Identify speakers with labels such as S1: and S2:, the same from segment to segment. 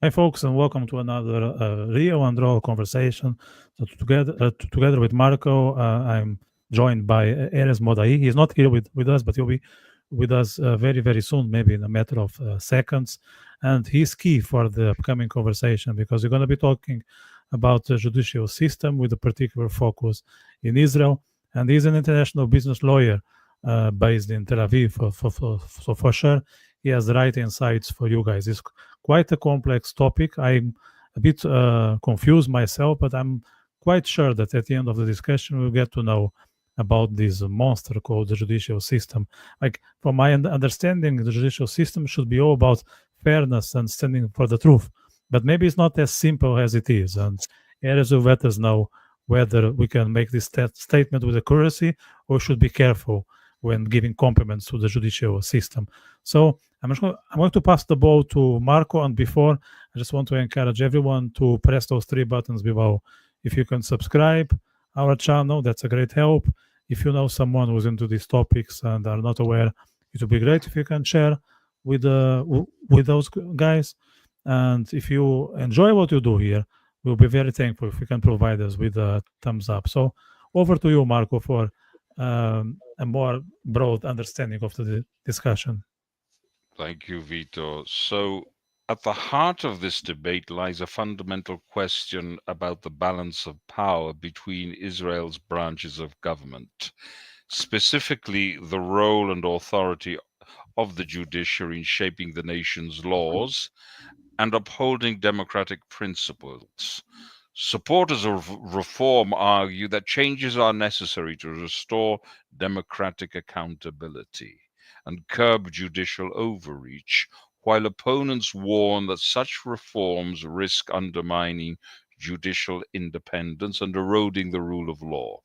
S1: Hi, folks, and welcome to another Rio and Raw conversation. So together with Marco, I'm joined by Erez Modai. He's not here with us, but he'll be with us very, very soon, maybe in a matter of seconds. And he's key for the upcoming conversation because we're going to be talking about the judicial system with a particular focus in Israel. And he's an international business lawyer based in Tel Aviv. So for sure, he has the right insights for you guys. It's quite a complex topic. I'm a bit confused myself, but I'm quite sure that at the end of the discussion, we'll get to know about this monster called the judicial system. Like, from my understanding, the judicial system should be all about fairness and standing for the truth. But maybe it's not as simple as it is. And Erez will let us know whether we can make this statement with accuracy or should be careful when giving compliments to the judicial system. So I'm going to pass the ball to Marco, and before, I just want to encourage everyone to press those three buttons below. If you can subscribe our channel, that's a great help. If you know someone who's into these topics and are not aware, it would be great if you can share with those guys. And if you enjoy what you do here, we'll be very thankful if you can provide us with a thumbs up. So over to you, Marco, for a more broad understanding of the discussion.
S2: Thank you, Vitor. So, at the heart of this debate lies a fundamental question about the balance of power between Israel's branches of government, specifically the role and authority of the judiciary in shaping the nation's laws and upholding democratic principles. Supporters of reform argue that changes are necessary to restore democratic accountability and curb judicial overreach, while opponents warn that such reforms risk undermining judicial independence and eroding the rule of law.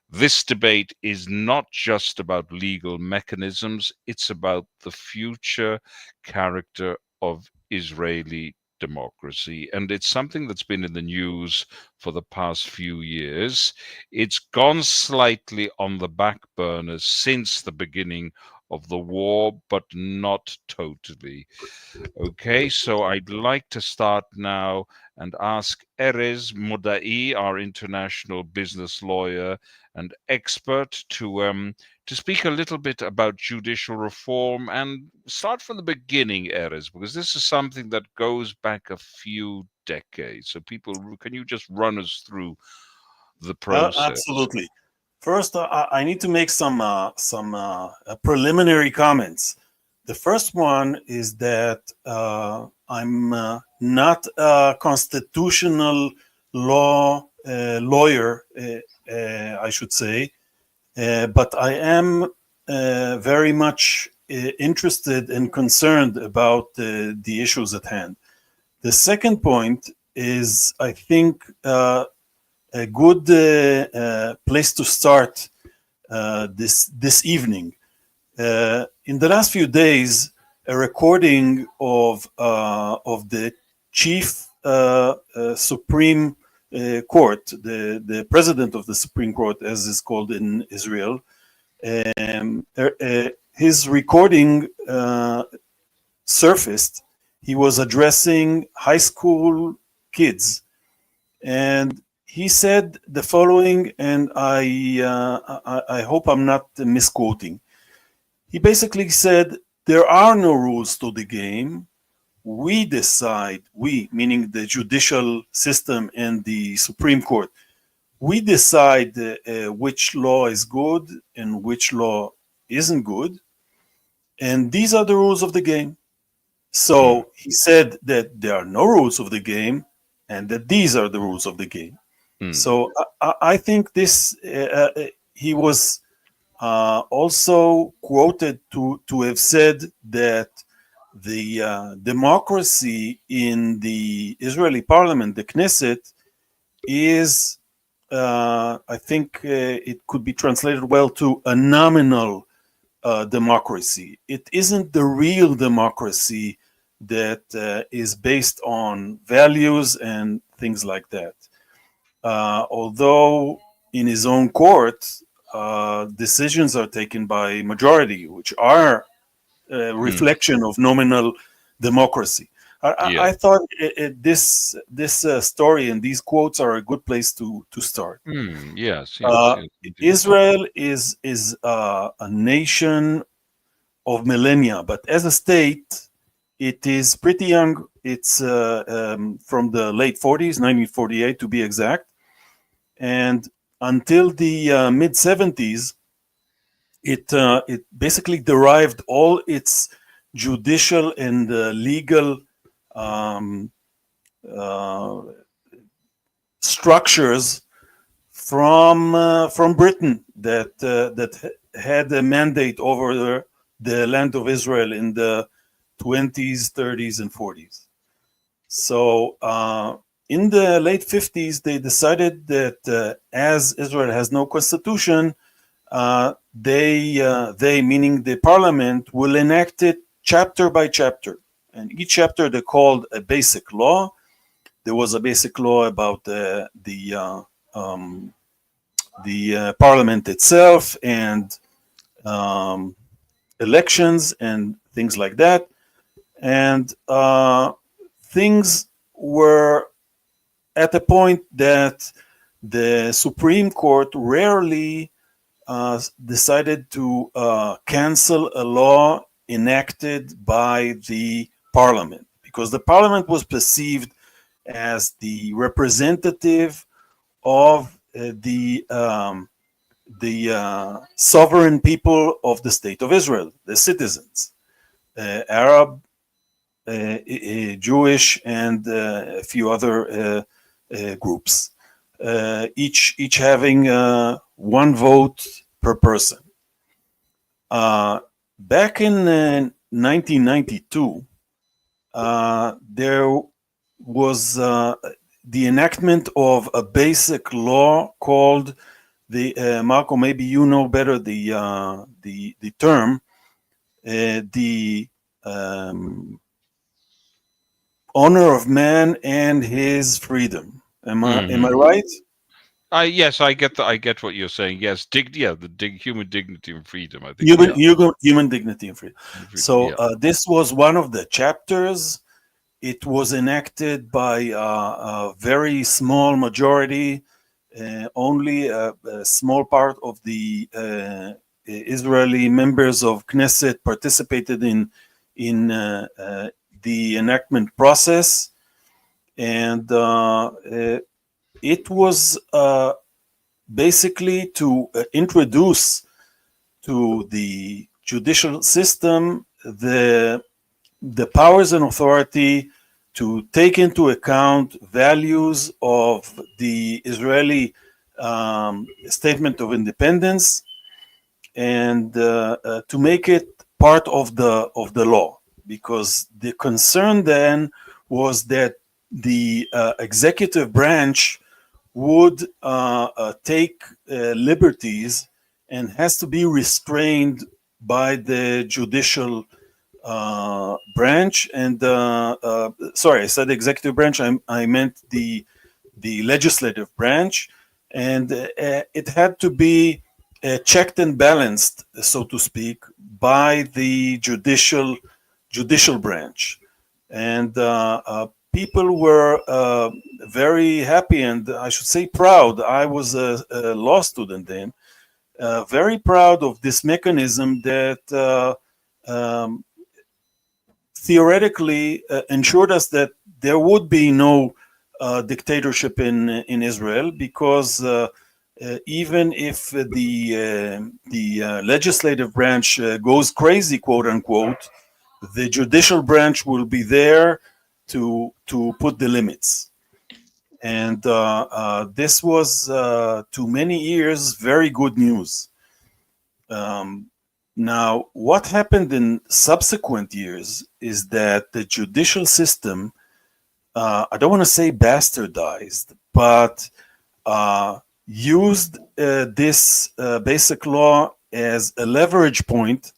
S2: This debate is not just about legal mechanisms, it's about the future character of Israeli democracy. And it's something that's been in the news for the past few years. It's gone slightly on the back burner since the beginning of the war, but not totally. Okay, so I'd like to start now and ask Erez Modai, our international business lawyer and expert, to speak a little bit about judicial reform and start from the beginning, Erez, because this is something that goes back a few decades. So can you just run us through the process?
S3: Absolutely. First, I need to make some preliminary comments. The first one is that I'm not a constitutional law lawyer, I should say, but I am very much interested and concerned about the issues at hand. The second point is, I think, a good place to start this evening. In the last few days, a recording of the chief Supreme Court, the president of the Supreme Court, as is called in Israel, his recording surfaced. He was addressing high school kids, and he said the following, and I hope I'm not misquoting. He basically said, there are no rules to the game. We decide, we, meaning the judicial system and the Supreme Court, we decide which law is good and which law isn't good. And these are the rules of the game. So he said that there are no rules of the game and that these are the rules of the game. So I think this, he was also quoted to have said that the democracy in the Israeli parliament, the Knesset, is, I think it could be translated well to a nominal democracy. It isn't the real democracy that is based on values and things like that. Although in his own court, decisions are taken by majority, which are a reflection of nominal democracy. I thought this story and these quotes are a good place to start.
S2: Yes.
S3: Israel is a nation of millennia, but as a state, it is pretty young. It's from the late 40s, 1948 to be exact, and until the mid 70s, it basically derived all its judicial and legal structures from Britain that had a mandate over the land of Israel in the 20s, 30s, and 40s. So in the late 50s, they decided that as Israel has no constitution, they, meaning the parliament, will enact it chapter by chapter. And each chapter they called a basic law. There was a basic law about the parliament itself and elections and things like that. And things were at a point that the Supreme Court rarely decided to cancel a law enacted by the parliament, because the parliament was perceived as the representative of the sovereign people of the state of Israel, the citizens, Arab, Jewish, and a few other groups, each having one vote per person. Back in 1992, there was the enactment of a basic law called the Marco, maybe you know better the term, the honor of man and his freedom. Am I right?
S2: Yes, I get what you're saying. Yes, human dignity and freedom. I think
S3: human dignity and freedom. So this was one of the chapters. It was enacted by a very small majority. Only a small part of the Israeli members of Knesset participated in the enactment process, and it was basically to introduce to the judicial system the powers and authority to take into account values of the Israeli statement of independence, and to make it part of the law, because the concern then was that the executive branch would take liberties and has to be restrained by the judicial branch. And sorry, I said executive branch, I meant the legislative branch, and it had to be checked and balanced, so to speak, by the judicial branch. And people were very happy, and I should say proud. I was a law student then, very proud of this mechanism that theoretically ensured us that there would be no dictatorship in Israel, because even if the legislative branch goes crazy, quote unquote, the judicial branch will be there to put the limits. And this was to many ears very good news. Now, what happened in subsequent years is that the judicial system, I don't want to say bastardized, but used this basic law as a leverage point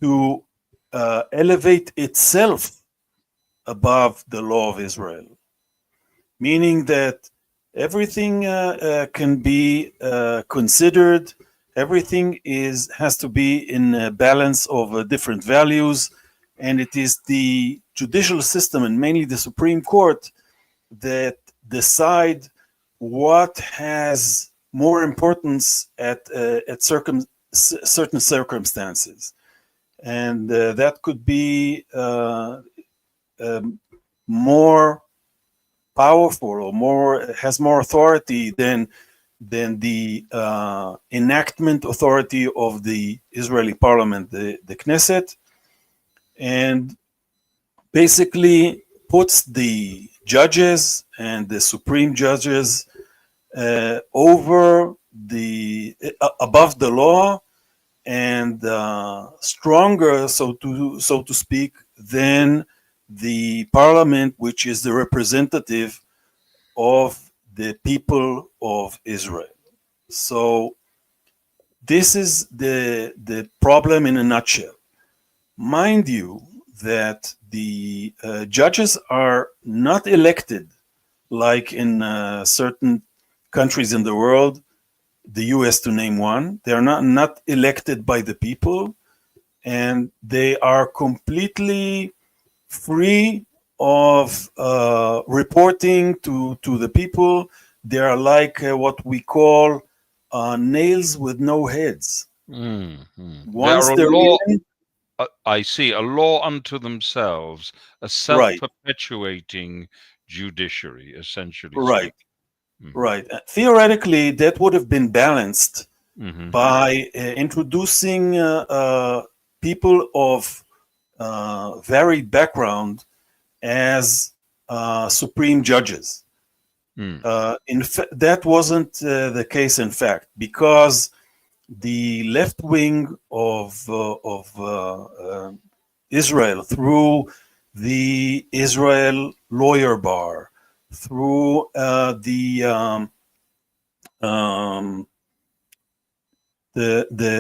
S3: to elevate itself above the law of Israel, meaning that everything can be considered. Everything has to be in a balance of different values, and it is the judicial system and mainly the Supreme Court that decide what has more importance at certain circumstances, and that could be more powerful or has more authority than the enactment authority of the Israeli parliament, the Knesset, and basically puts the judges and the supreme judges over above the law and stronger, so to speak, than the parliament, which is the representative of the people of Israel. So this is the problem in a nutshell. Mind you that the judges are not elected like in certain countries in the world, the US to name one. They are not elected by the people, and they are completely free of reporting to the people. They are like what we call nails with no heads. Once
S2: They're a law.
S3: in,
S2: I see, a law unto themselves, a self-perpetuating judiciary, essentially.
S3: Right.
S2: Speaking.
S3: Right. Theoretically, that would have been balanced by introducing people of varied background as supreme judges. That wasn't the case, in fact, because the left wing of Israel, through the Israel Lawyer Bar, through the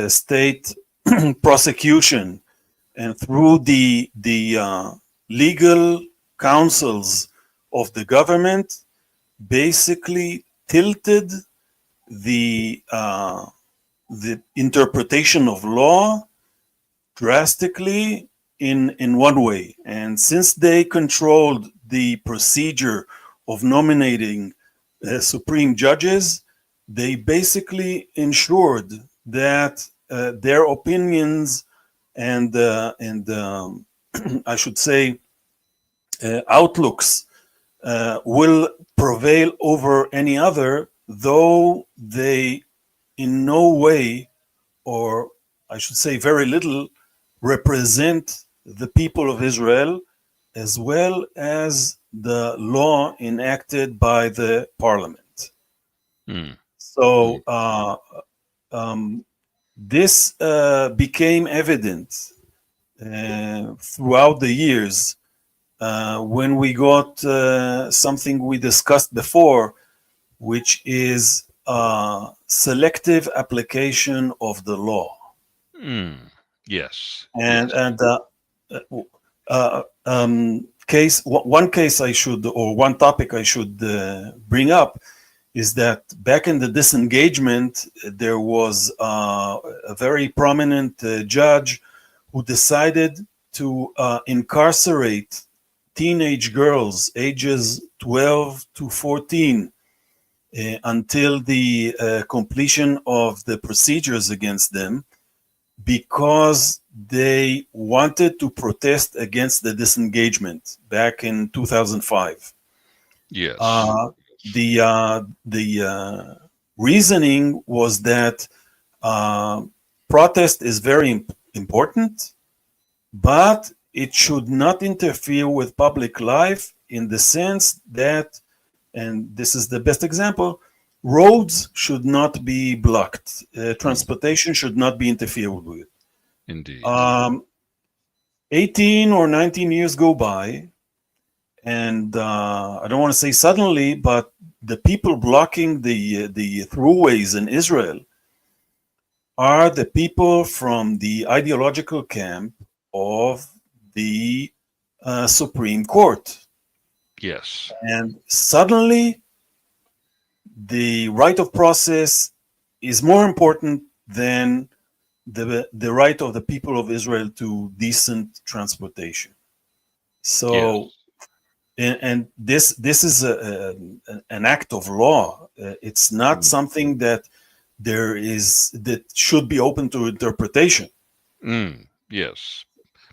S3: state prosecution, and through the legal councils of the government, basically tilted the interpretation of law drastically in one way. And since they controlled the procedure of nominating supreme judges, they basically ensured that their opinions and I should say outlooks will prevail over any other, though they in no way, or I should say very little, represent the people of Israel, as well as the law enacted by the parliament. So this became evident throughout the years when we got something we discussed before, which is selective application of the law.
S2: Yes.
S3: And one case I should, or one topic I should bring up, is that back in the disengagement, there was a very prominent judge who decided to incarcerate teenage girls ages 12 to 14 until the completion of the procedures against them, because they wanted to protest against the disengagement back in 2005.
S2: Yes.
S3: The reasoning was that protest is very important, but it should not interfere with public life, in the sense that, and this is the best example, roads should not be blocked. Transportation should not be interfered with.
S2: Indeed.
S3: 18 or 19 years go by, and I don't want to say suddenly, but the people blocking the throughways in Israel are the people from the ideological camp of the Supreme Court.
S2: Yes.
S3: And suddenly, the right of process is more important than the right of the people of Israel to decent transportation. So, and this is an act of law. It's not something that should be open to interpretation.
S2: Yes,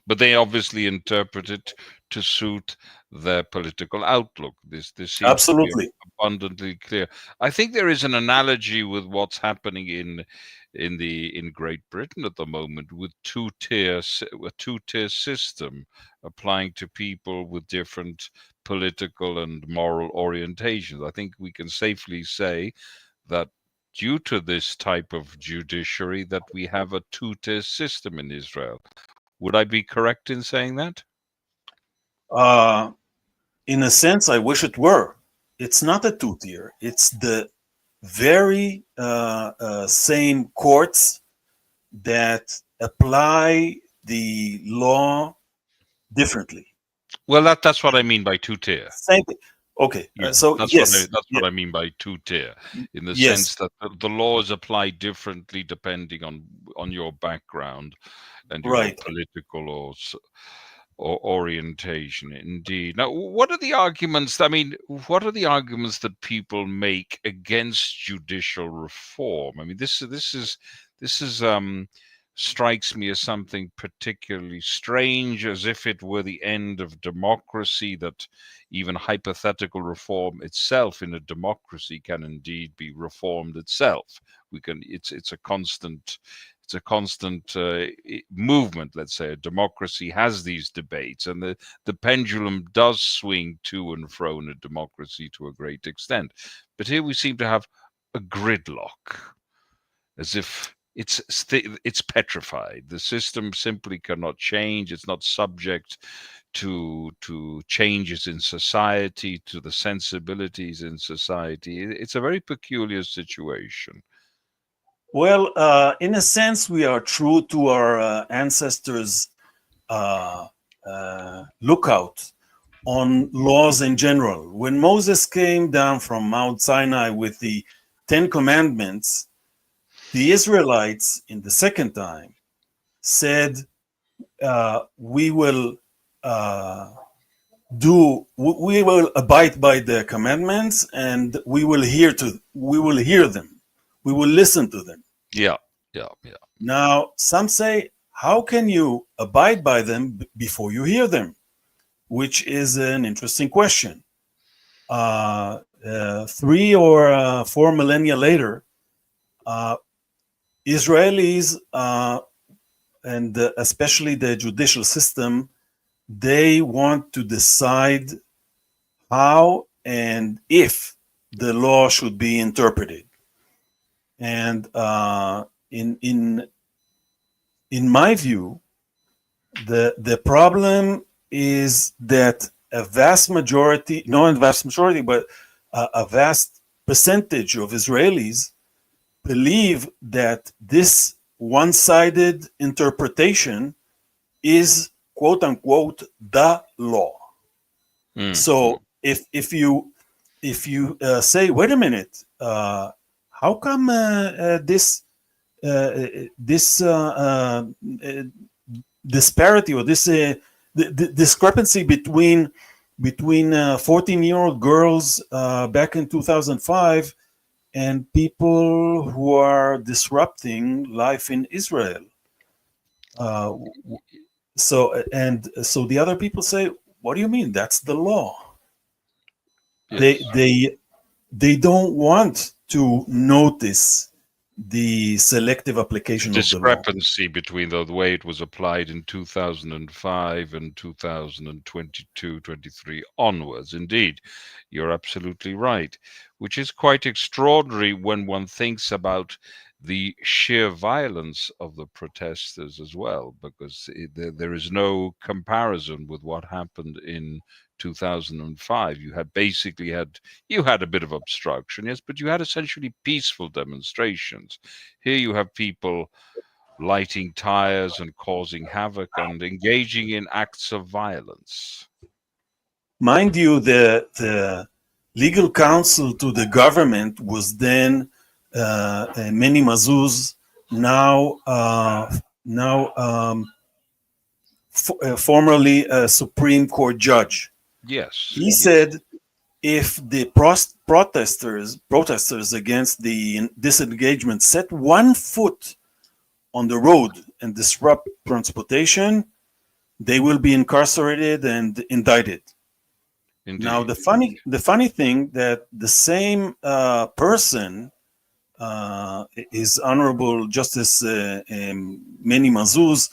S2: but they obviously interpret it to suit their political outlook. This seems
S3: Absolutely
S2: to be abundantly clear. I think there is an analogy with what's happening in Great Britain at the moment with a two-tier system applying to people with different political and moral orientations. I think we can safely say that due to this type of judiciary that we have a two-tier system in Israel. Would I be correct in saying that?
S3: In a sense, I wish it were. It's not a two-tier. It's the very same courts that apply the law differently.
S2: Well, that's what I mean by two-tier.
S3: Same thing. Okay, so
S2: that's
S3: yes,
S2: what I mean by two-tier, in the
S3: yes,
S2: sense that the laws apply differently depending on your background and your
S3: right.
S2: political or orientation. Indeed. Now, what are the arguments? I mean, what are the arguments that people make against judicial reform? I mean, this is strikes me as something particularly strange, as if it were the end of democracy, that even hypothetical reform itself in a democracy can indeed be reformed itself. It's a constant movement. Let's say a democracy has these debates, and the pendulum does swing to and fro in a democracy to a great extent. But here we seem to have a gridlock, as if it's petrified. The system simply cannot change. It's not subject to changes in society, to the sensibilities in society. It's a very peculiar situation.
S3: Well, in a sense, we are true to our ancestors' lookout on laws in general. When Moses came down from Mount Sinai with the 10 Commandments, the Israelites, in the second time, said, we will abide by the commandments, and we will hear them. We will listen to them.
S2: Yeah.
S3: Now, some say, how can you abide by them before you hear them? Which is an interesting question. 3 or 4 millennia later, Israelis, and especially the judicial system, they want to decide how and if the law should be interpreted. And in my view, the problem is that a vast majority, not a vast majority, but a vast percentage of Israelis believe that this one-sided interpretation is, quote unquote, the law. So if you say, wait a minute, how come this disparity or this discrepancy between 14-year-old girls back in 2005 and people who are disrupting life in Israel? So the other people say, what do you mean? That's the law. Yes. They don't want to notice the selective application of the law.
S2: Discrepancy between the way it was applied in 2005 and 2022-23 onwards. Indeed, you're absolutely right, which is quite extraordinary when one thinks about the sheer violence of the protesters as well, because there is no comparison with what happened in 2005. You had a bit of obstruction, yes, but you had essentially peaceful demonstrations. Here you have people lighting tires and causing havoc and engaging in acts of violence.
S3: Mind you, the legal counsel to the government was then Meni Mazuz, formerly a Supreme Court judge.
S2: Yes.
S3: He said if the protesters against the disengagement set one foot on the road and disrupt transportation, they will be incarcerated and indicted.
S2: Indeed.
S3: Now, the funny thing that the same person is Honorable Justice Meni Mazuz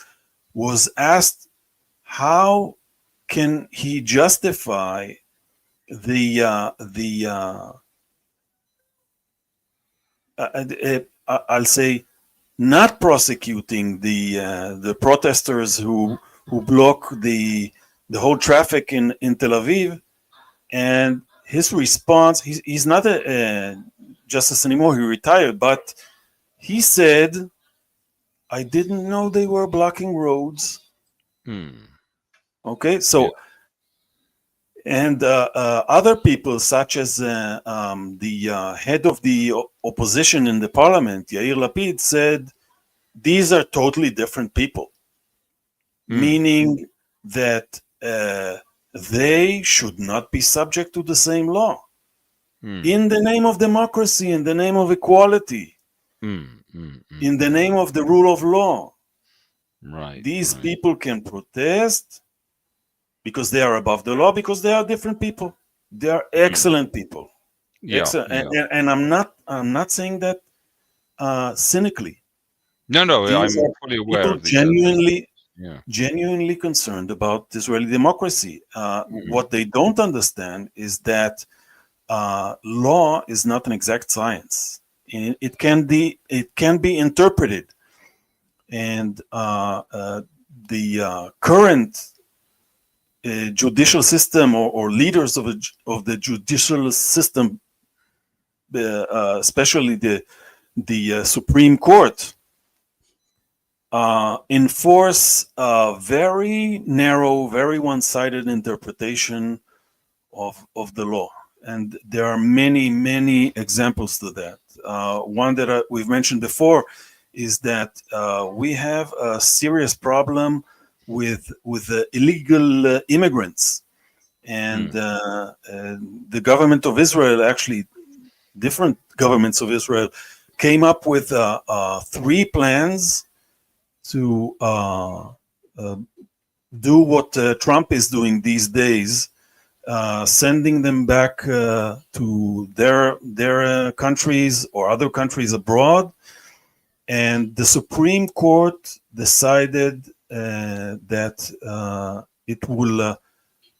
S3: was asked how can he justify I'll say not prosecuting the protesters who block the whole traffic in Tel Aviv. And his response, he's not a justice anymore, he retired, but he said, I didn't know they were blocking roads. Okay, so, yeah. And other people, such as the head of the opposition in the parliament, Yair Lapid, said, these are totally different people, meaning that they should not be subject to the same law. In the name of democracy, in the name of equality, in the name of the rule of law. These people can protest because they are above the law, because they are different people. They are excellent people.
S2: Yeah,
S3: excellent.
S2: Yeah.
S3: And I'm not saying that cynically.
S2: No, I'm fully aware of
S3: these genuinely concerned about Israeli democracy. What they don't understand is that law is not an exact science. It can be interpreted, and the current judicial system or leaders of the judicial system, especially the Supreme Court, enforce a very narrow, very one-sided interpretation of the law. And there are many, many examples to that. One that we've mentioned before is that we have a serious problem with the illegal immigrants. And the government of Israel, actually different governments of Israel, came up with 3 plans to do what Trump is doing these days, sending them back to their countries or other countries abroad. And the Supreme Court decided that it will,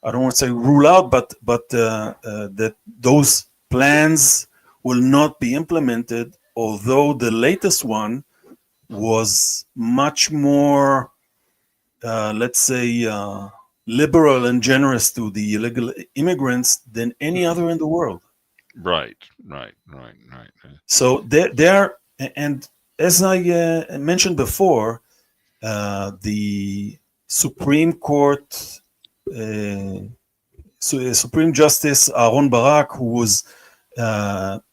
S3: I don't want to say rule out, but that those plans will not be implemented, although the latest one was much more, let's say, liberal and generous to the illegal immigrants than any other in the world.
S2: Right.
S3: So there, and as I mentioned before, the Supreme Court, Supreme Justice Aaron Barak, who was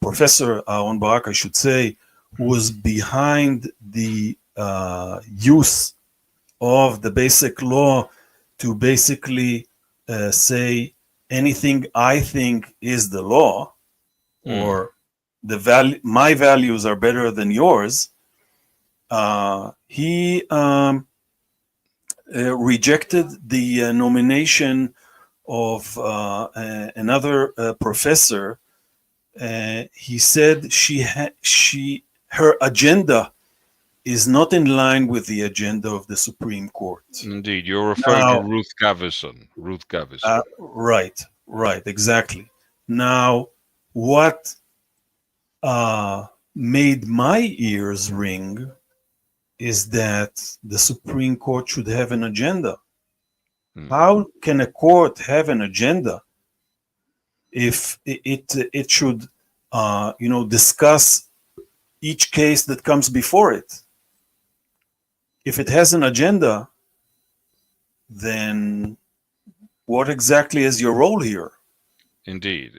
S3: Professor Aaron Barak, I should say, who was behind the use of the basic law to basically say anything I think is the law, or my values are better than yours. He rejected the nomination of another professor. He said she her agenda is not in line with the agenda of the Supreme Court.
S2: Indeed, you're referring to Ruth Gavison. Ruth Gavison.
S3: Right, exactly. Now, what made my ears ring is that the Supreme Court should have an agenda. How can a court have an agenda if it should, discuss each case that comes before it? If it has an agenda, then what exactly is your role here?
S2: Indeed.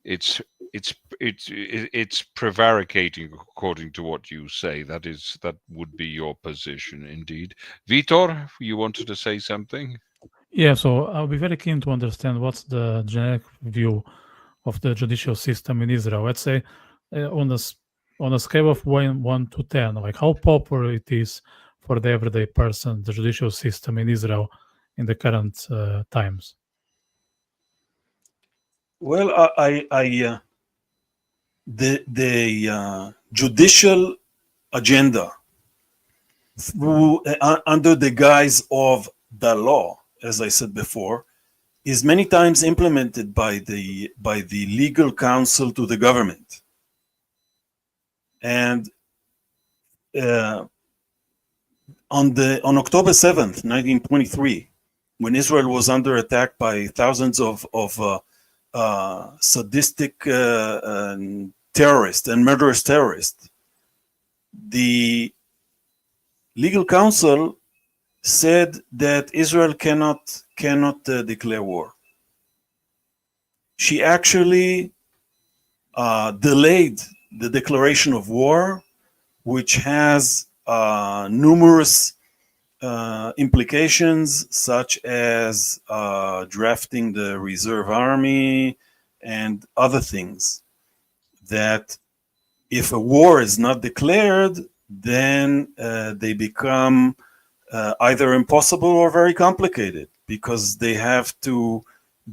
S2: It's prevaricating, according to what you say. That would be your position, indeed. Vitor, you wanted to say something?
S1: Yeah, so I'll be very keen to understand what's the generic view of the judicial system in Israel. Let's say on a scale of 1 to 10, like how popular it is for the everyday person, the judicial system in Israel in the current times.
S3: Well, the judicial agenda through under the guise of the law, as I said before, is many times implemented by the legal counsel to the government. And on October 7th, 1923, when Israel was under attack by thousands of sadistic terrorists and murderous terrorists, the legal counsel said that Israel cannot declare war. She actually delayed the declaration of war, which has numerous implications, such as drafting the reserve army and other things, that if a war is not declared, then they become either impossible or very complicated, because they have to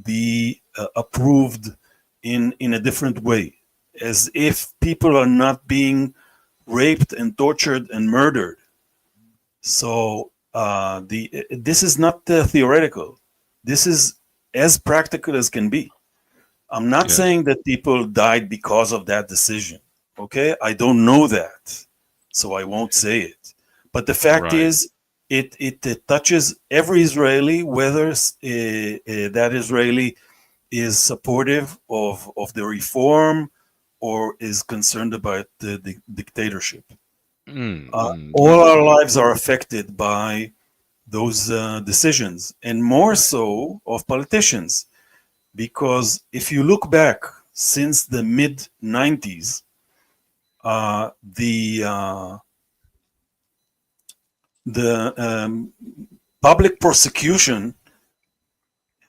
S3: be approved in a different way, as if people are not being raped and tortured and murdered. So this is not theoretical. This is as practical as can be. I'm not saying that people died because of that decision. Okay, I don't know that, so I won't say it. But the fact is, it touches every Israeli, whether that Israeli is supportive of the reform or is concerned about the dictatorship. All our lives are affected by those decisions, and more so of politicians, because if you look back since the mid-90s, the public prosecution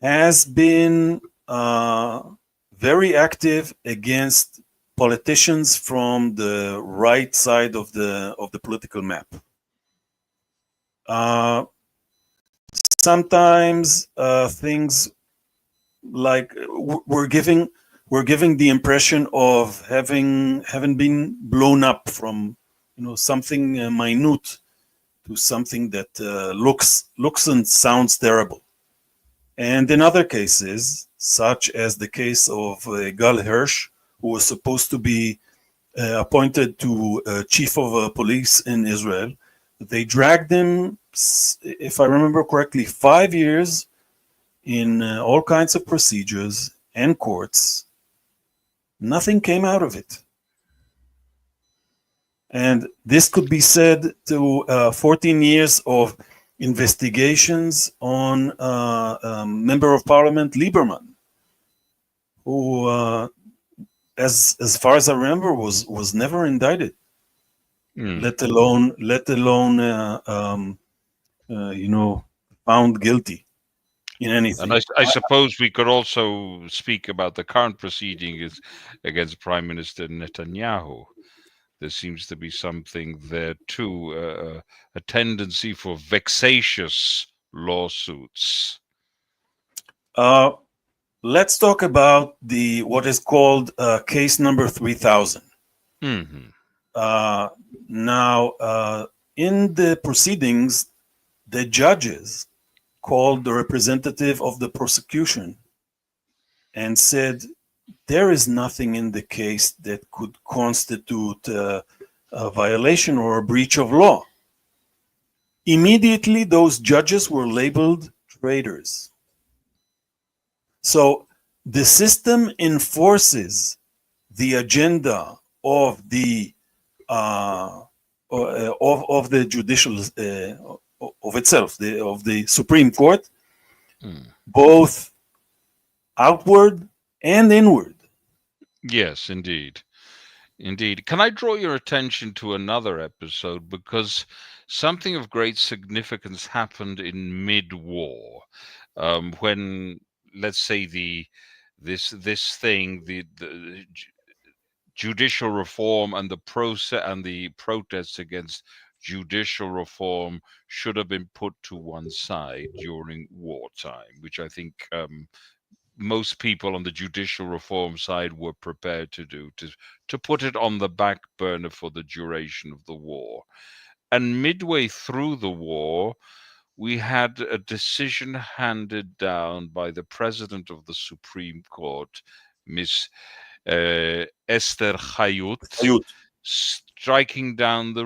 S3: has been very active against politicians from the right side of the political map. Sometimes things like we're giving the impression of having been blown up from something minute to something that looks and sounds terrible. And in other cases, such as the case of Gal Hirsch, who was supposed to be appointed to chief of police in Israel, they dragged him, if I remember correctly, 5 years in all kinds of procedures and courts. Nothing came out of it. And this could be said to 14 years of investigations on Member of Parliament Lieberman, who, as far as I remember, was never indicted, let alone found guilty in anything.
S2: And I suppose we could also speak about the current proceedings against Prime Minister Netanyahu. There seems to be something there too, a tendency for vexatious lawsuits.
S3: Let's talk about what is called case number 3000.
S2: Mm-hmm.
S3: Now, in the proceedings, the judges called the representative of the prosecution and said, there is nothing in the case that could constitute a violation or a breach of law. Immediately, those judges were labeled traitors. So the system enforces the agenda of the of the judicial of itself, of the Supreme Court, both outward and inward.
S2: Yes, indeed. Indeed. Can I draw your attention to another episode? Because something of great significance happened in mid-war, when, let's say, the judicial reform and the process and the protests against judicial reform should have been put to one side during wartime, which I think most people on the judicial reform side were prepared to do, to put it on the back burner for the duration of the war. And midway through the war, we had a decision handed down by the president of the Supreme Court, Miss Esther Hayut, striking down the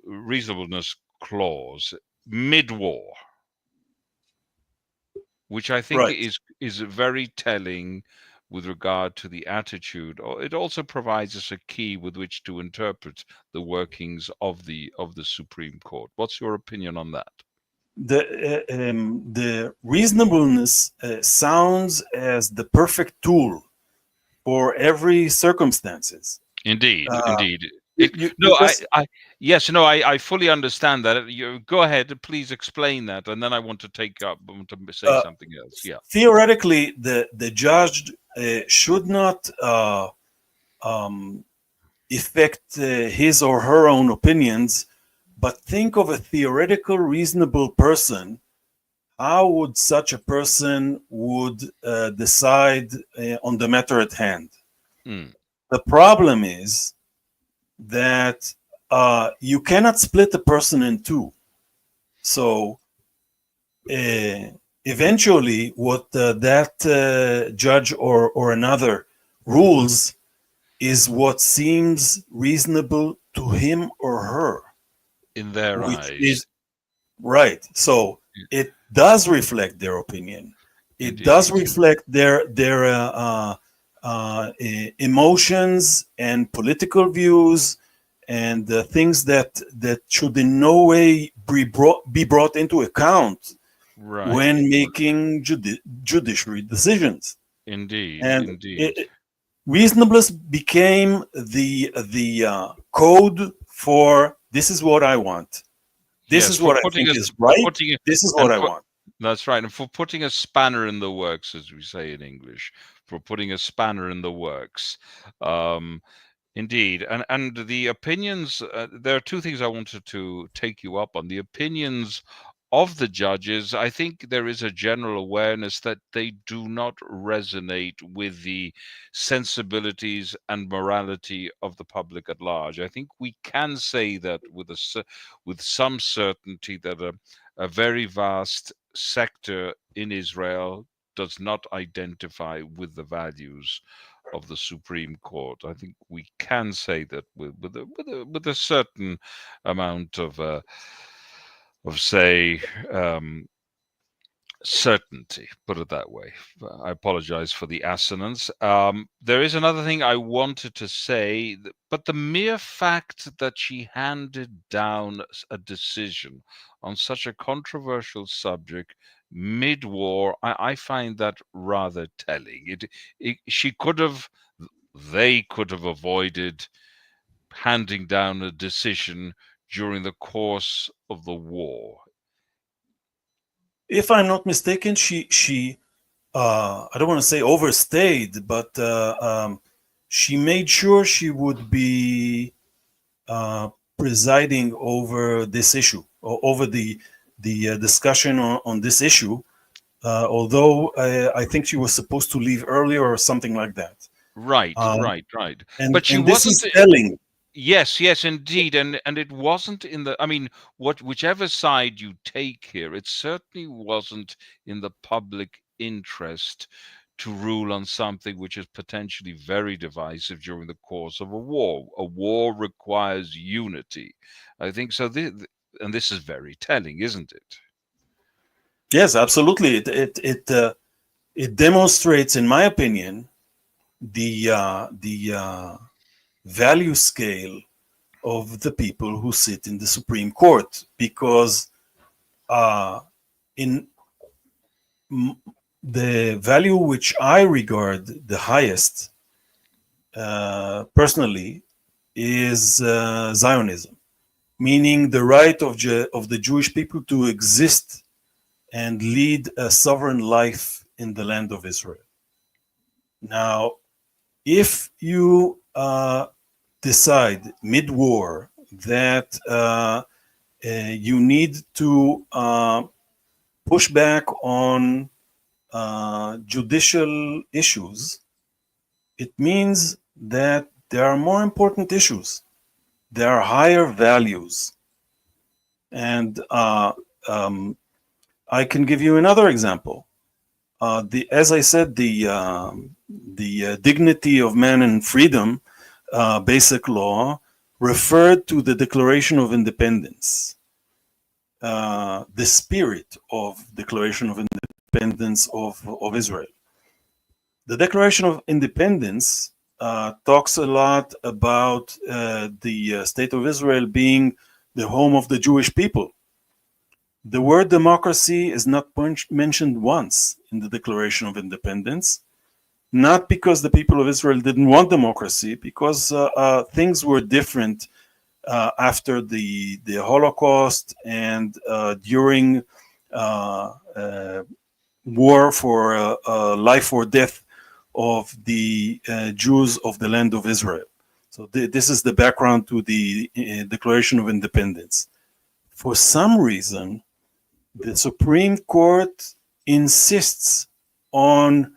S2: reasonableness clause mid-war, which I think is very telling with regard to the attitude. It also provides us a key with which to interpret the workings of the Supreme Court. What's your opinion on that?
S3: The reasonableness sounds as the perfect tool for every circumstances.
S2: Indeed, indeed. I fully understand that. You go ahead, please explain that, and then I want to say something else. Yeah.
S3: Theoretically, the judge should not effect his or her own opinions, but think of a theoretical, reasonable person. How would such a person would decide on the matter at hand? The problem is that you cannot split a person in two. So eventually, what that judge or another rules is what seems reasonable to him or her.
S2: In their eyes.
S3: Right. So it does reflect their opinion. It does reflect their emotions and political views and things that should in no way be brought into account when making judiciary decisions.
S2: Indeed,
S3: and
S2: indeed.
S3: Reasonableness became the code for this is what I want. This is what I think is right. This is what I want.
S2: That's right. And for putting a spanner in the works, as we say in English, for putting a spanner in the works. Indeed. And the opinions, there are two things I wanted to take you up on. The opinions of the judges, I think there is a general awareness that they do not resonate with the sensibilities and morality of the public at large. I think we can say that with some certainty that a very vast sector in Israel does not identify with the values of the Supreme Court. I think we can say that with a certain amount of say certainty, put it that way. I apologize for the assonance. There is another thing I wanted to say, but the mere fact that she handed down a decision on such a controversial subject mid-war, I find that rather telling. They could have avoided handing down a decision during the course of the war.
S3: If I'm not mistaken, she I don't want to say overstayed, but she made sure she would be presiding over this issue, or over the discussion on this issue. Although I think she was supposed to leave earlier or something like that.
S2: Right,
S3: Um,
S2: right, right.
S3: and
S2: But she
S3: and this
S2: wasn't.
S3: is telling.
S2: Yes, yes, indeed, and it wasn't in the. I mean, whichever side you take here, it certainly wasn't in the public interest to rule on something which is potentially very divisive during the course of a war. A war requires unity. I think so. And this is very telling, isn't it?
S3: Yes, absolutely. It demonstrates, in my opinion, the value scale of the people who sit in the Supreme Court, because in the value which I regard the highest, personally, is Zionism, meaning the right of the Jewish people to exist and lead a sovereign life in the land of Israel. Now, if you decide mid-war that you need to push back on judicial issues, it means that there are more important issues. There are higher values. And I can give you another example. As I said, the dignity of man and freedom, basic law, referred to the Declaration of Independence, the spirit of Declaration of Independence of Israel. The Declaration of Independence talks a lot about the state of Israel being the home of the Jewish people. The word democracy is not mentioned once in the Declaration of Independence, not because the people of Israel didn't want democracy, because things were different after the Holocaust and during war for life or death of the Jews of the land of Israel. So this is the background to the Declaration of Independence. For some reason, the Supreme Court insists on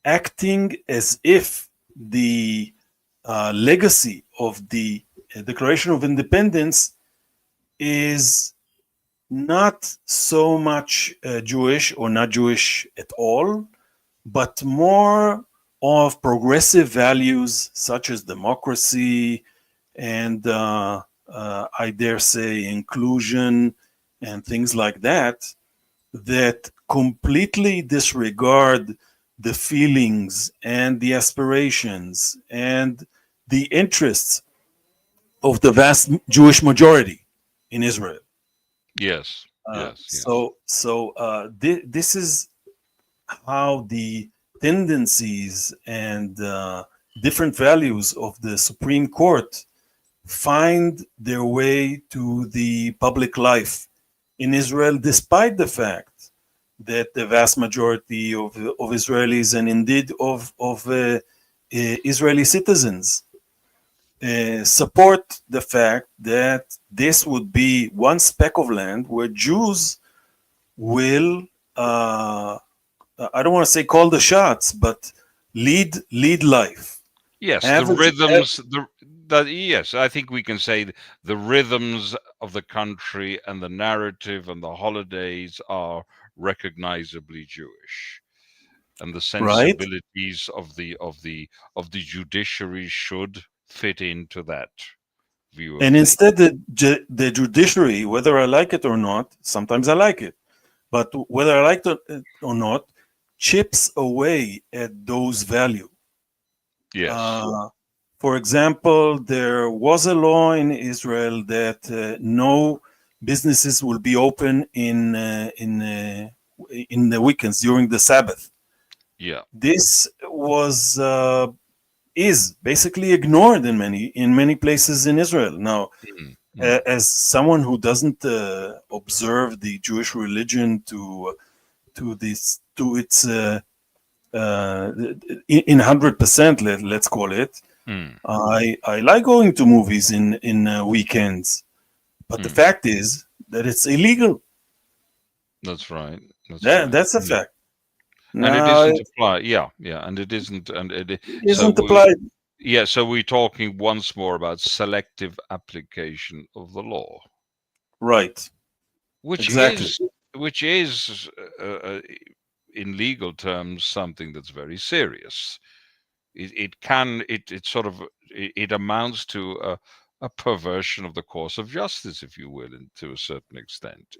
S3: acting as if the legacy of the Declaration of Independence is not so much Jewish or not Jewish at all, but more of progressive values such as democracy and I dare say inclusion and things like that, that completely disregard the feelings and the aspirations and the interests of the vast Jewish majority in Israel.
S2: Yes, yes, yes.
S3: This is how the tendencies and different values of the Supreme Court find their way to the public life in Israel, despite the fact that the vast majority of Israelis and indeed of Israeli citizens support the fact that this would be one speck of land where Jews will, I don't want to say call the shots, but lead life.
S2: Yes, the rhythms, yes, I think we can say the rhythms of the country and the narrative and the holidays are recognizably Jewish, and the
S3: right?
S2: sensibilities of the judiciary should fit into that view of
S3: And
S2: things.
S3: instead, the judiciary, whether I like it or not, sometimes I like it, but whether I like it or not, chips away at those values.
S2: Yes.
S3: For example, there was a law in Israel that no businesses will be open in the weekends during the Sabbath.
S2: Yeah.
S3: This was is basically ignored in many places in Israel. Now, as someone who doesn't observe the Jewish religion to its in 100%, let's call it, I like going to movies in weekends, but the fact is that it's illegal.
S2: That's right.
S3: That's a fact.
S2: And it
S3: Now
S2: isn't applied. Yeah, and it isn't. And
S3: it isn't applied.
S2: So we're talking once more about selective application of the law,
S3: Right.
S2: which
S3: Exactly.
S2: is in legal terms something that's very serious. It sort of it amounts to a perversion of the course of justice, if you will, to a certain extent.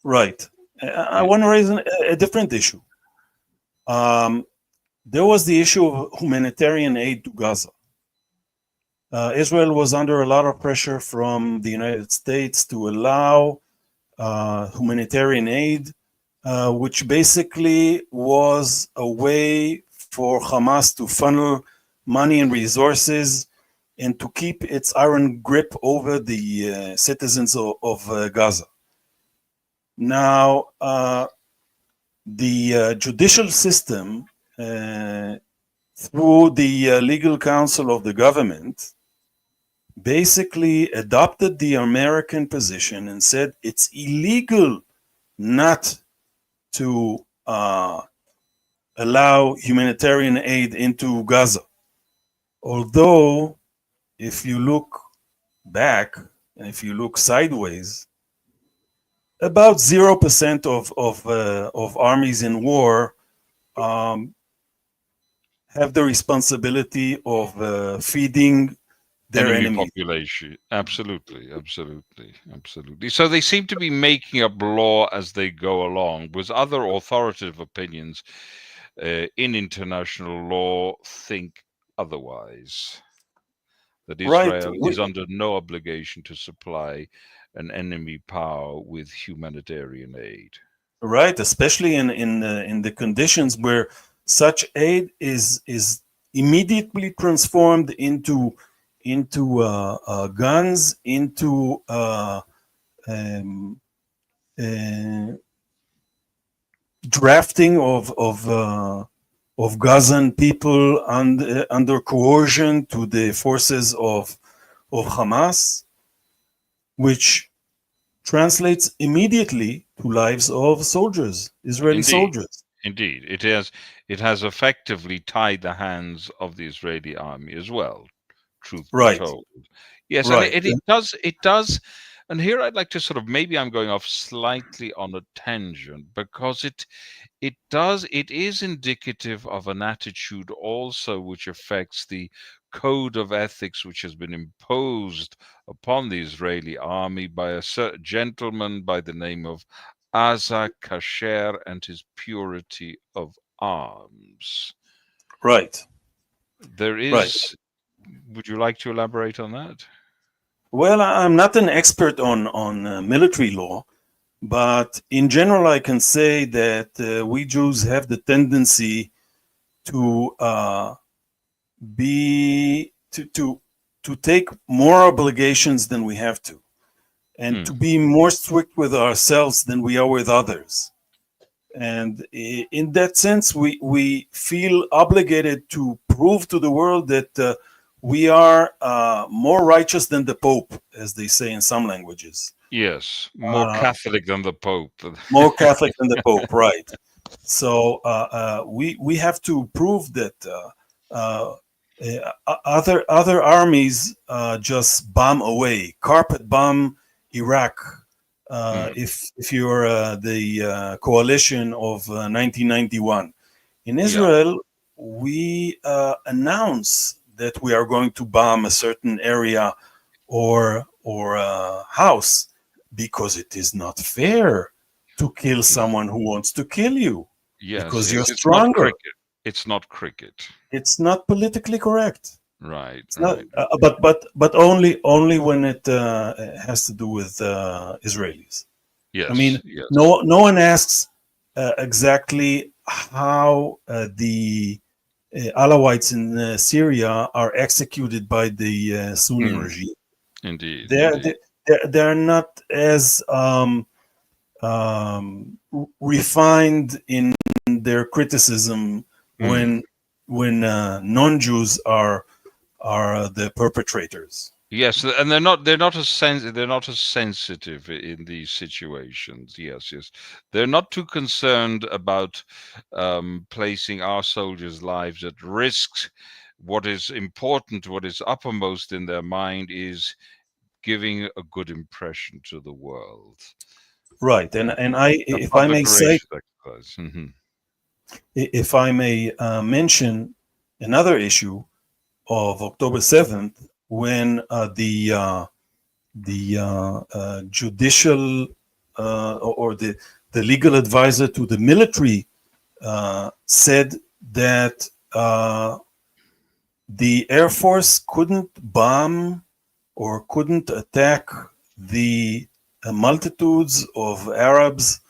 S3: Right. I want to raise a different issue. There was the issue of humanitarian aid to Gaza. Israel was under a lot of pressure from the United States to allow humanitarian aid, which basically was a way for Hamas to funnel money and resources and to keep its iron grip over the citizens of Gaza. Now, the judicial system, through the legal counsel of the government, basically adopted the American position and said it's illegal not to allow humanitarian aid into Gaza. Although, if you look back and if you look sideways, about 0% of armies in war have the responsibility of feeding their
S2: enemy
S3: enemies.
S2: population. Absolutely. So they seem to be making up law as they go along, with other authoritative opinions in international law think otherwise. That Israel is under no obligation to supply an enemy power with humanitarian aid.
S3: Right, especially in the conditions where such aid is immediately transformed into guns, into drafting of Gazan people under coercion to the forces of Hamas, which translates immediately to lives of soldiers, Israeli soldiers.
S2: Indeed, it has effectively tied the hands of the Israeli army as well. Truth be told, yes,
S3: right.
S2: And it does. And here I'd like to sort of, maybe I'm going off slightly on a tangent, because it is indicative of an attitude also which affects the code of ethics which has been imposed upon the Israeli army by a certain gentleman by the name of Asa Kasher and his purity of arms.
S3: Right.
S2: There is. Right. Would you like to elaborate on that?
S3: Well, I'm not an expert on military law, but in general, I can say that we Jews have the tendency to take more obligations than we have to, and to be more strict with ourselves than we are with others. And in that sense, we feel obligated to prove to the world that we are more righteous than the Pope, as they say in some languages.
S2: Yes, more Catholic than the Pope.
S3: More Catholic than the Pope, right. So we have to prove that other armies just bomb away, carpet bomb Iraq. If you're the coalition of 1991. In Israel, we announce that we are going to bomb a certain area or house because it is not fair to kill someone who wants to kill you.
S2: Yes,
S3: because you're stronger.
S2: It's not cricket.
S3: It's not politically correct.
S2: Right.
S3: Right. But only when it has to do with Israelis.
S2: Yes.
S3: I mean, no one asks exactly how the Alawites in Syria are executed by the Sunni regime.
S2: Indeed.
S3: They're not as refined in their criticism when non-Jews are the perpetrators.
S2: Yes, and they're not as sensitive in these situations. Yes, they're not too concerned about placing our soldiers' lives at risk. What is important, what is uppermost in their mind, is giving a good impression to the world.
S3: Right, and if I may say, if I may mention another issue of October 7th, when the judicial or the legal advisor to the military said that the Air Force couldn't bomb or couldn't attack the multitudes of Arabs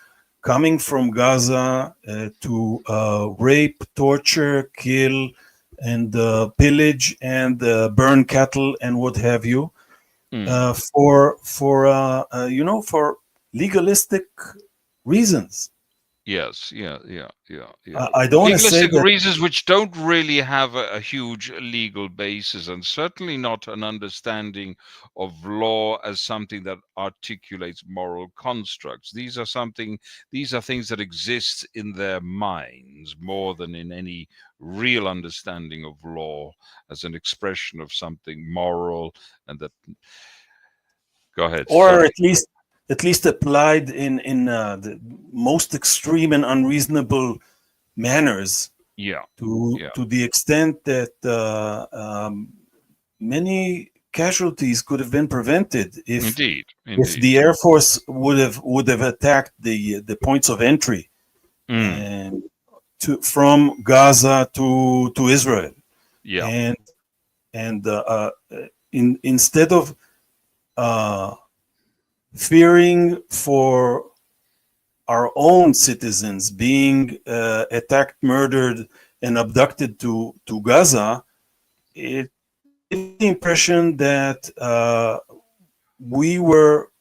S3: coming from Gaza to rape, torture, kill, and pillage and burn cattle and what have you, for legalistic reasons.
S2: Yes, yeah.
S3: I don't want to say
S2: legalistic
S3: that
S2: reasons which don't really have a huge legal basis, and certainly not an understanding of law as something that articulates moral constructs. These are things that exist in their minds more than in any real understanding of law as an expression of something moral, and that. Go ahead.
S3: or
S2: Sorry.
S3: at least applied in the most extreme and unreasonable manners.
S2: Yeah.
S3: To the extent that many casualties could have been prevented if the Air Force would have attacked the points of entry and from Gaza to Israel.
S2: Yeah.
S3: And instead of fearing for our own citizens being attacked, murdered, and abducted to Gaza, it gives the impression that we were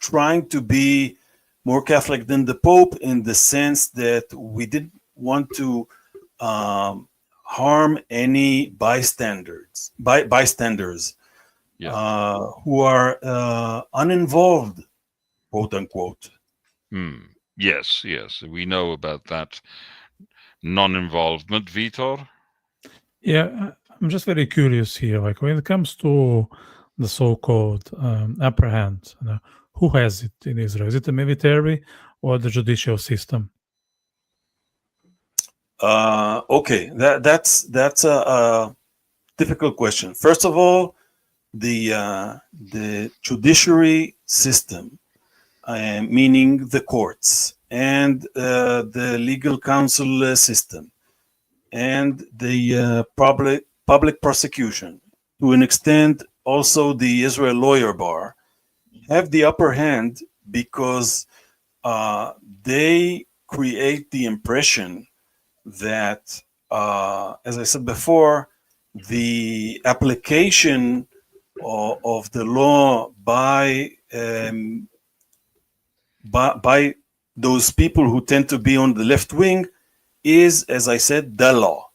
S3: trying to be more Catholic than the Pope, in the sense that we didn't want to harm any bystanders who are uninvolved, quote unquote.
S2: Yes, we know about that non-involvement. Vitor?
S1: Yeah, I'm just very curious here. Like, when it comes to the so-called upper hand, who has it in Israel? Is it the military or the judicial system?
S3: Okay, that's a difficult question. First of all, the judiciary system, meaning the courts and the legal counsel system and the public prosecution, to an extent also the Israel lawyer bar, have the upper hand because they create the impression that, as I said before, the application of the law by those people who tend to be on the left wing is, as I said, the law.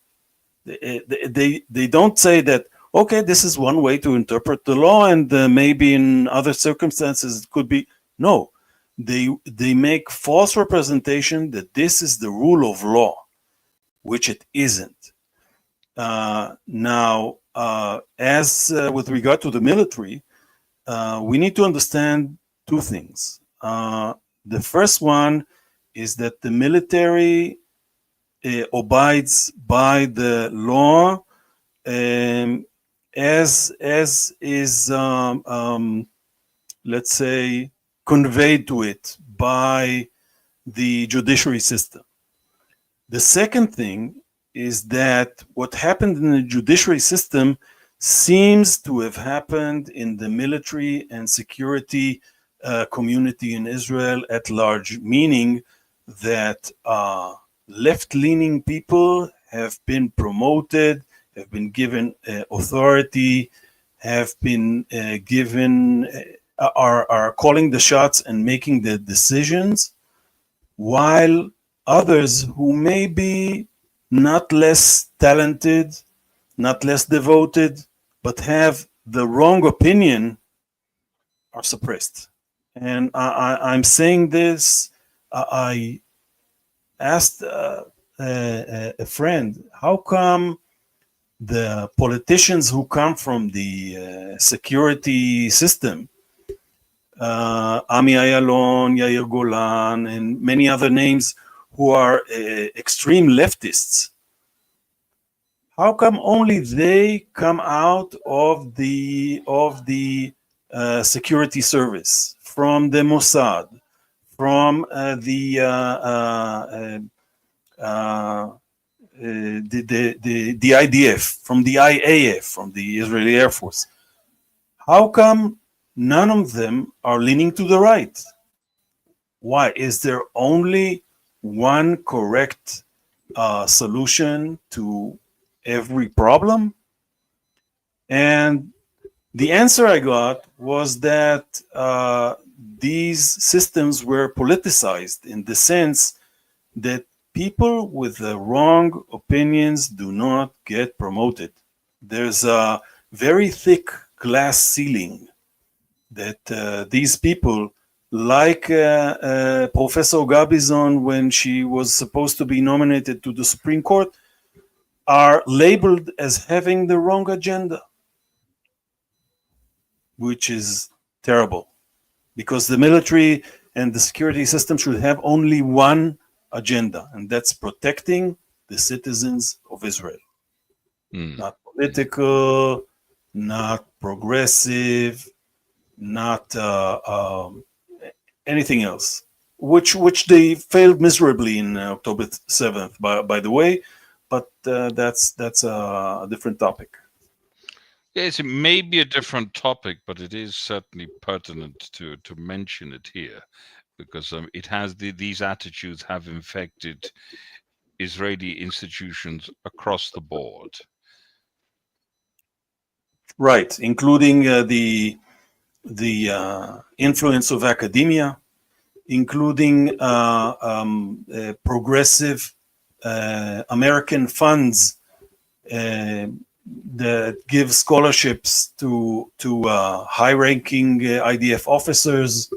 S3: They don't say that, okay, this is one way to interpret the law, and maybe in other circumstances it could be. No, they make false representation that this is the rule of law, which it isn't. Now, as with regard to the military, we need to understand two things. The first one is that the military abides by the law as is, let's say, conveyed to it by the judiciary system. The second thing is that what happened in the judiciary system seems to have happened in the military and security community in Israel at large, meaning that left-leaning people have been promoted, have been given authority, have been are calling the shots and making the decisions, while others who may be not less talented, not less devoted, but have the wrong opinion are suppressed. And I'm saying this. I asked a friend, how come the politicians who come from the security system, Ami Ayalon, Yair Golan, and many other names who are extreme leftists, how come only they come out of the security service, from the Mossad, from the IDF, from the IAF, from the Israeli Air Force? How come none of them are leaning to the right? Why? Is there only one correct solution to every problem? And the answer I got was that these systems were politicized, in the sense that people with the wrong opinions do not get promoted. There's a very thick glass ceiling that these people, like Professor Gabizon, when she was supposed to be nominated to the Supreme Court, are labeled as having the wrong agenda, which is terrible, because the military and the security system should have only one agenda, and that's protecting the citizens of Israel. Not political, not progressive, not anything else, which they failed miserably in October 7th, by the way, but that's a different topic.
S2: Yes, it may be a different topic, but it is certainly pertinent to mention it here, because it has these attitudes have infected Israeli institutions across the board.
S3: Right, including the influence of academia, including progressive American funds that give scholarships to high-ranking IDF officers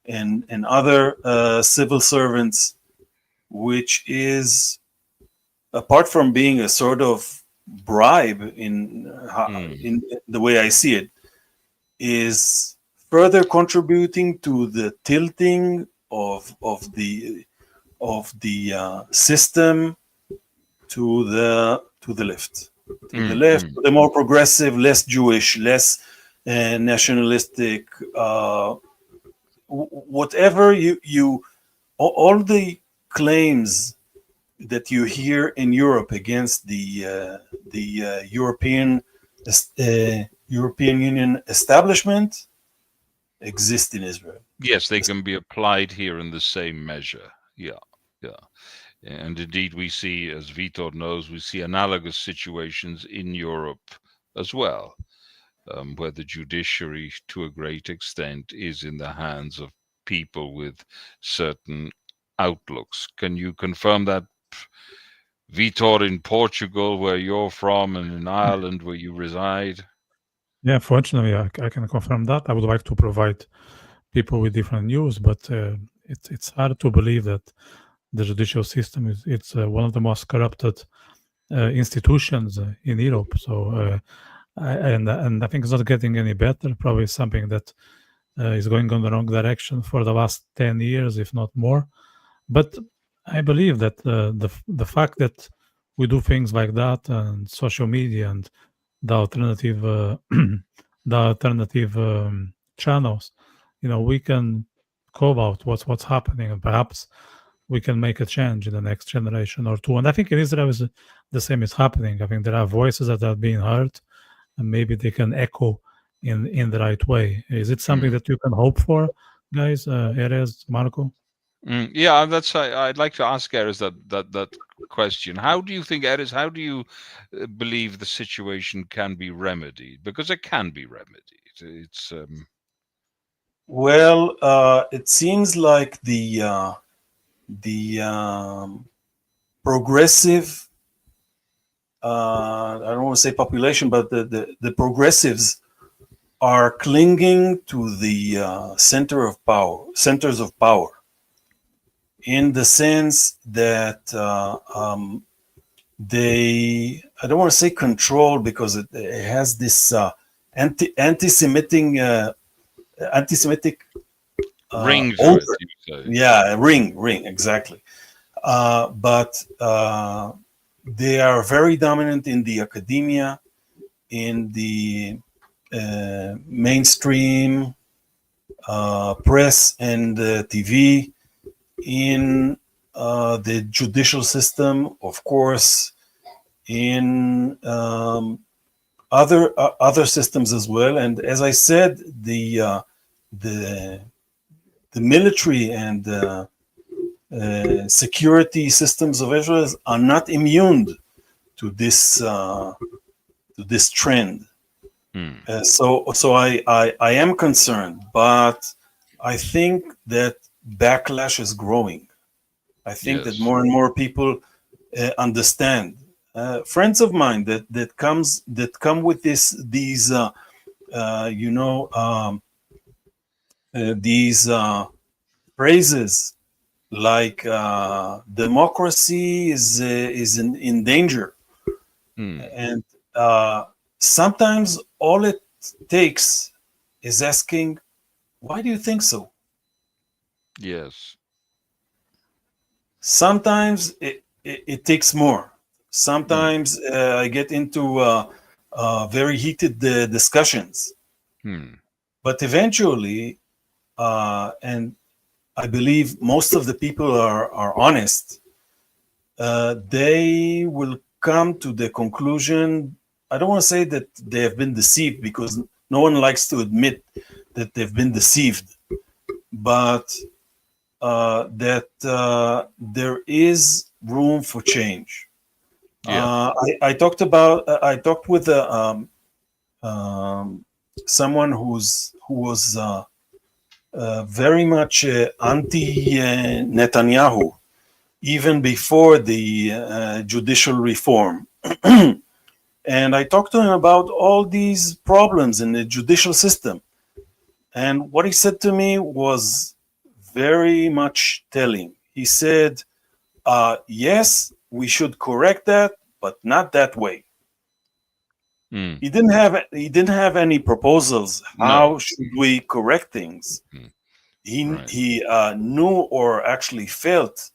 S3: and other civil servants, which is, apart from being a sort of bribe in the way I see it, is further contributing to the tilting of the system to the left. To the left, the more progressive, less Jewish, less nationalistic, whatever all the claims that you hear in Europe against the European Union establishment exist in Israel.
S2: Yes, they can be applied here in the same measure. Yeah. And indeed, we see, as Vitor knows, we see analogous situations in Europe as well, where the judiciary, to a great extent, is in the hands of people with certain outlooks. Can you confirm that, Vitor, in Portugal, where you're from, and in Ireland, where you reside?
S1: Yeah, fortunately, I can confirm that. I would like to provide people with different news, but it's hard to believe that the judicial system is one of the most corrupted institutions in Europe. So, and I think it's not getting any better. Probably something that is going on the wrong direction for the last 10 years, if not more. But I believe that the fact that we do things like that and social media and the alternative channels, we can call out what's happening, and perhaps we can make a change in the next generation or two. And I think in Israel the same is happening. I think there are voices that are being heard, and maybe they can echo in the right way. Is it something that you can hope for, guys? Erez, Marco?
S2: Yeah, I'd like to ask Erez that question. How do you think, Erez, how do you believe the situation can be remedied? Because it can be remedied. It's
S3: well, it seems like the progressive, I don't want to say population, but the progressives are clinging to the centers of power, in the sense that they, I don't want to say control, because it has this anti-Semitic
S2: Ring to it,
S3: odor.
S2: you say.
S3: Yeah, ring, exactly. But they are very dominant in the academia, in the mainstream press and TV, in the judicial system, of course, in other systems as well. And as I said, the military and security systems of Israel are not immune to this trend. So I am concerned, but I think that backlash is growing. I think that more and more people understand. Friends of mine that come with these phrases like democracy is in danger, and sometimes all it takes is asking, why do you think so?
S2: Yes.
S3: Sometimes it takes more. Sometimes I get into very heated discussions, but eventually, and I believe most of the people are honest, they will come to the conclusion. I don't want to say that they have been deceived, because no one likes to admit that they've been deceived, but that there is room for change. I talked with someone who was very much anti-Netanyahu, even before the judicial reform. And I talked to him about all these problems in the judicial system. And what he said to me was very much telling. He said, yes, we should correct that, but not that way. He didn't have any proposals. How should we correct things? He knew, or actually felt,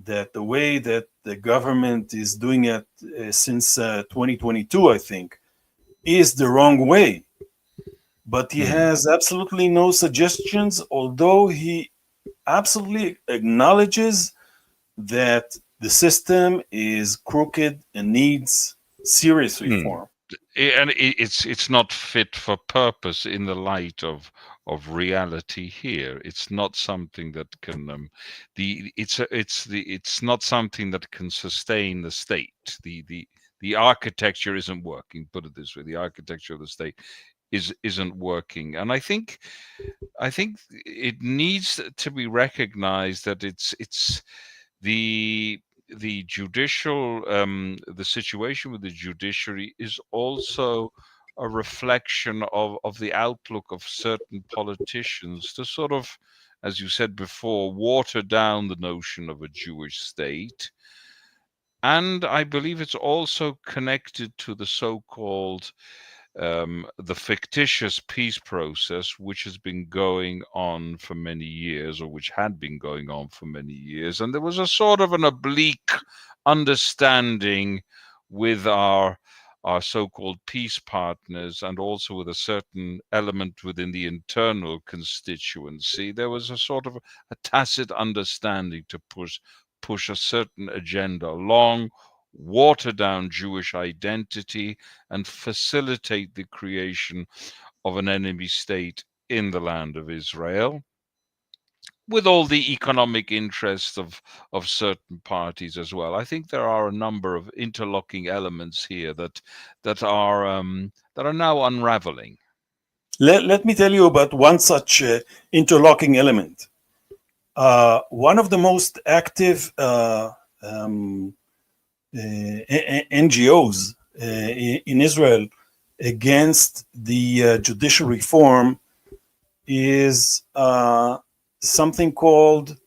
S3: that the way that the government is doing it since 2022, I think, is the wrong way. But he has absolutely no suggestions, although he absolutely acknowledges that the system is crooked and needs serious reform.
S2: And it's not fit for purpose in the light of reality here. It's not something that can it's not something that can sustain the state. The architecture isn't working. Put it this way: the architecture of the state isn't working. And I think it needs to be recognized that it's the judicial the situation with the judiciary is also a reflection of the outlook of certain politicians to sort of, as you said before, water down the notion of a Jewish state. And I believe it's also connected to the so-called the fictitious peace process, which has been going on for many years, or which had been going on for many years. And there was a sort of an oblique understanding with our so-called peace partners, and also with a certain element within the internal constituency. There was a sort of a tacit understanding to push a certain agenda along, water down Jewish identity, and facilitate the creation of an enemy state in the land of Israel, with all the economic interests of certain parties as well. I think there are a number of interlocking elements here that are now unraveling.
S3: Let me tell you about one such interlocking element. One of the most active NGOs in Israel against the judicial reform is something called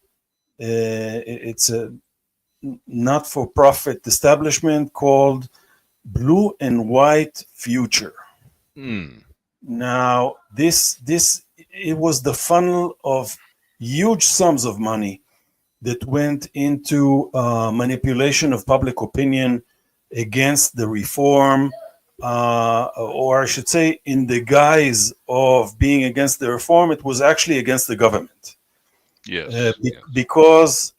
S3: it's a not-for-profit establishment called Blue and White Future. Now, this it was the funnel of huge sums of money that went into manipulation of public opinion against the reform, or I should say, in the guise of being against the reform, it was actually against the government.
S2: Yes.
S3: Because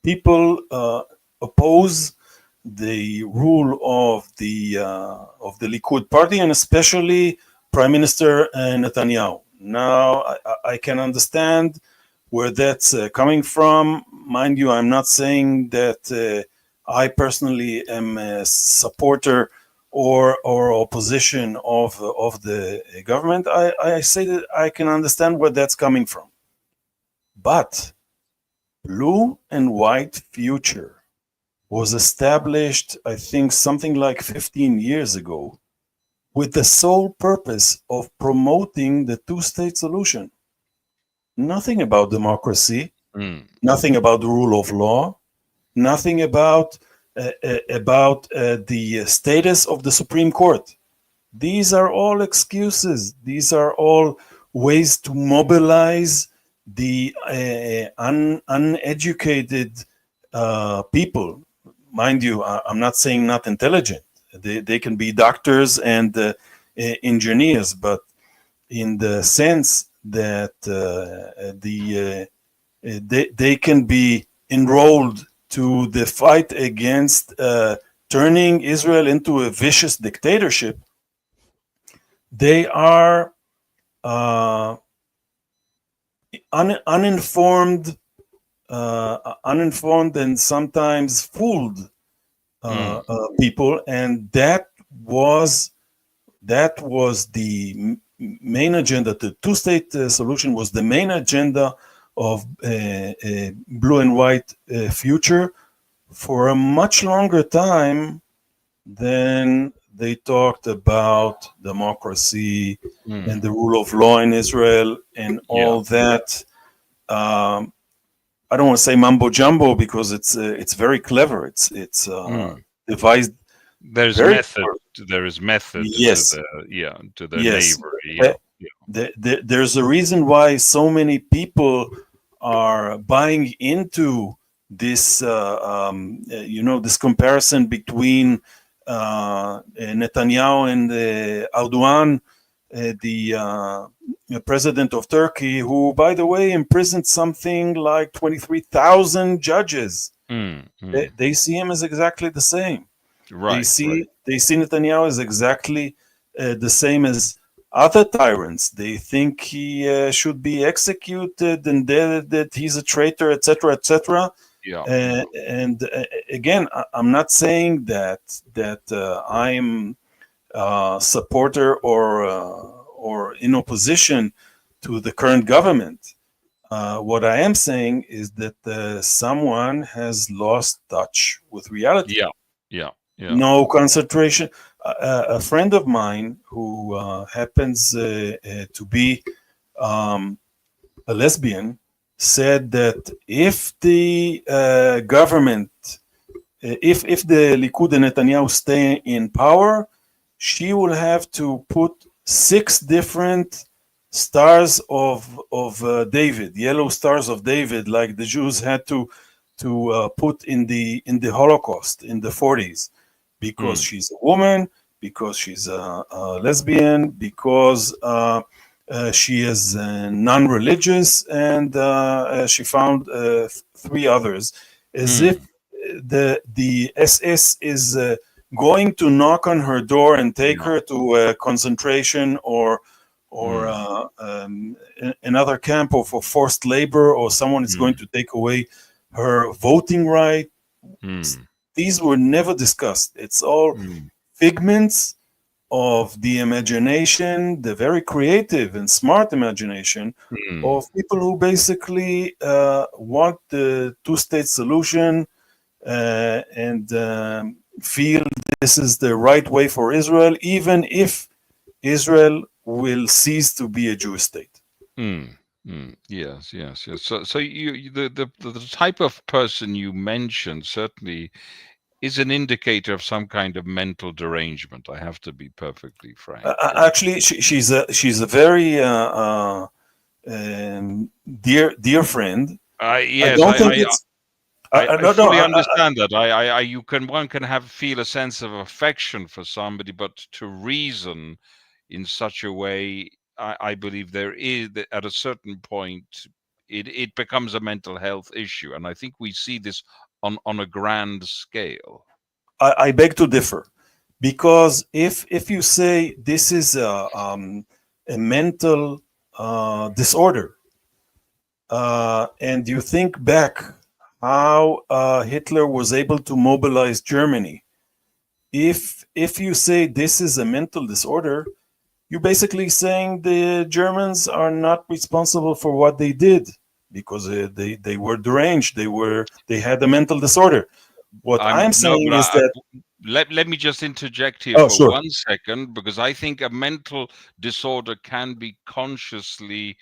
S3: people oppose the rule of the Likud party, and especially Prime Minister Netanyahu. Now, I can understand where that's coming from. Mind you, I'm not saying that I personally am a supporter or opposition of the government. I say that I can understand where that's coming from. But Blue and White Future was established, I think, something like 15 years ago, with the sole purpose of promoting the two-state solution. Nothing about democracy, nothing about the rule of law, nothing about the status of the Supreme Court. These are all excuses. These are all ways to mobilize the uneducated people. Mind you, I'm not saying not intelligent. They can be doctors and engineers, but in the sense that they can be enrolled to the fight against turning Israel into a vicious dictatorship. They are uninformed and sometimes fooled people, and that was the main agenda. The two-state solution was the main agenda of Blue and White Future for a much longer time than they talked about democracy and the rule of law in Israel and all that. I don't want to say mumbo jumbo because it's very clever. It's devised.
S2: There is method.
S3: Yes.
S2: To the
S3: Yes.
S2: neighbor.
S3: There's a reason why so many people are buying into this. This comparison between Netanyahu and Erdogan, the president of Turkey, who, by the way, imprisoned something like 23,000 judges. They see him as exactly the same.
S2: Right.
S3: They see Netanyahu as exactly the same as other tyrants. They think he should be executed and that he's a traitor, etc., etc. And again, I'm not saying that I'm a supporter or in opposition to the current government. What I am saying is that someone has lost touch with reality. No concentration. A friend of mine who happens to be a lesbian said that if the government, if the Likud and Netanyahu stay in power, she will have to put 6 different stars of David, yellow stars of David, like the Jews had to put in the Holocaust in the 40s, because she's a woman, because she's a lesbian, because she is non-religious, and she found 3 others, as if the SS is going to knock on her door and take her to a concentration or another camp or for forced labor, or someone is going to take away her voting right. These were never discussed. It's all figments of the imagination, the very creative and smart imagination of people who basically want the two-state solution and feel this is the right way for Israel, even if Israel will cease to be a Jewish state.
S2: Yes. So the type of person you mentioned certainly is an indicator of some kind of mental derangement. I have to be perfectly frank.
S3: Actually, she's a very dear friend.
S2: Yes,
S3: I don't think it's.
S2: I fully understand that. One can feel a sense of affection for somebody, but to reason in such a way, I believe there is, at a certain point, it becomes a mental health issue, and I think we see this on a grand scale.
S3: I beg to differ, because if you say this is a mental disorder, and you think back how Hitler was able to mobilize Germany, if you say this is a mental disorder, you're basically saying the Germans are not responsible for what they did, because they were deranged, they had a mental disorder. What I'm saying is that
S2: let me just interject here for
S3: sure.
S2: 1 second, because I think a mental disorder can be consciously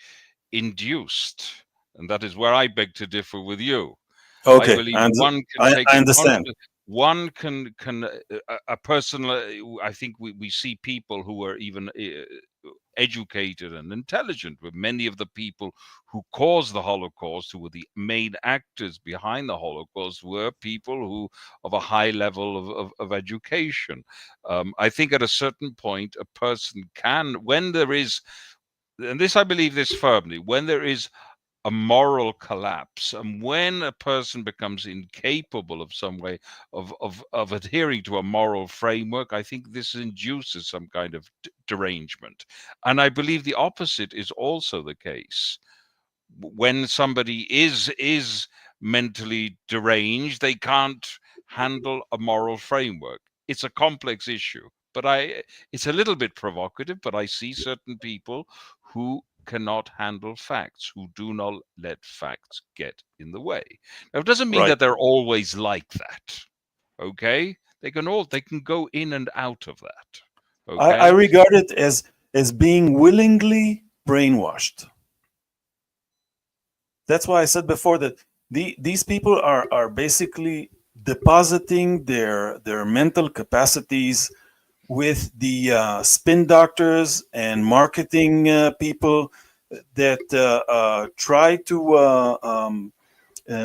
S2: induced, and that is where I beg to differ with you.
S3: Okay,
S2: I believe one can take.
S3: I understand.
S2: One can a person. I think we see people who are even educated and intelligent, but many of the people who caused the Holocaust, who were the main actors behind the Holocaust, were people who of a high level of education. I think at a certain point, a person can, when there is, and this I believe this firmly, when there is a moral collapse, and when a person becomes incapable of some way of adhering to a moral framework, I think this induces some kind of derangement. And I believe the opposite is also the case. When somebody is mentally deranged, they can't handle a moral framework. It's a complex issue, but it's a little bit provocative, but I see certain people who cannot handle facts, who do not let facts get in the way. Now, it doesn't mean that they're always like that. Okay, they can go in and out of that. Okay?
S3: I regard it as being willingly brainwashed. That's why I said before that these people are basically depositing their mental capacities with the spin doctors and marketing people that try to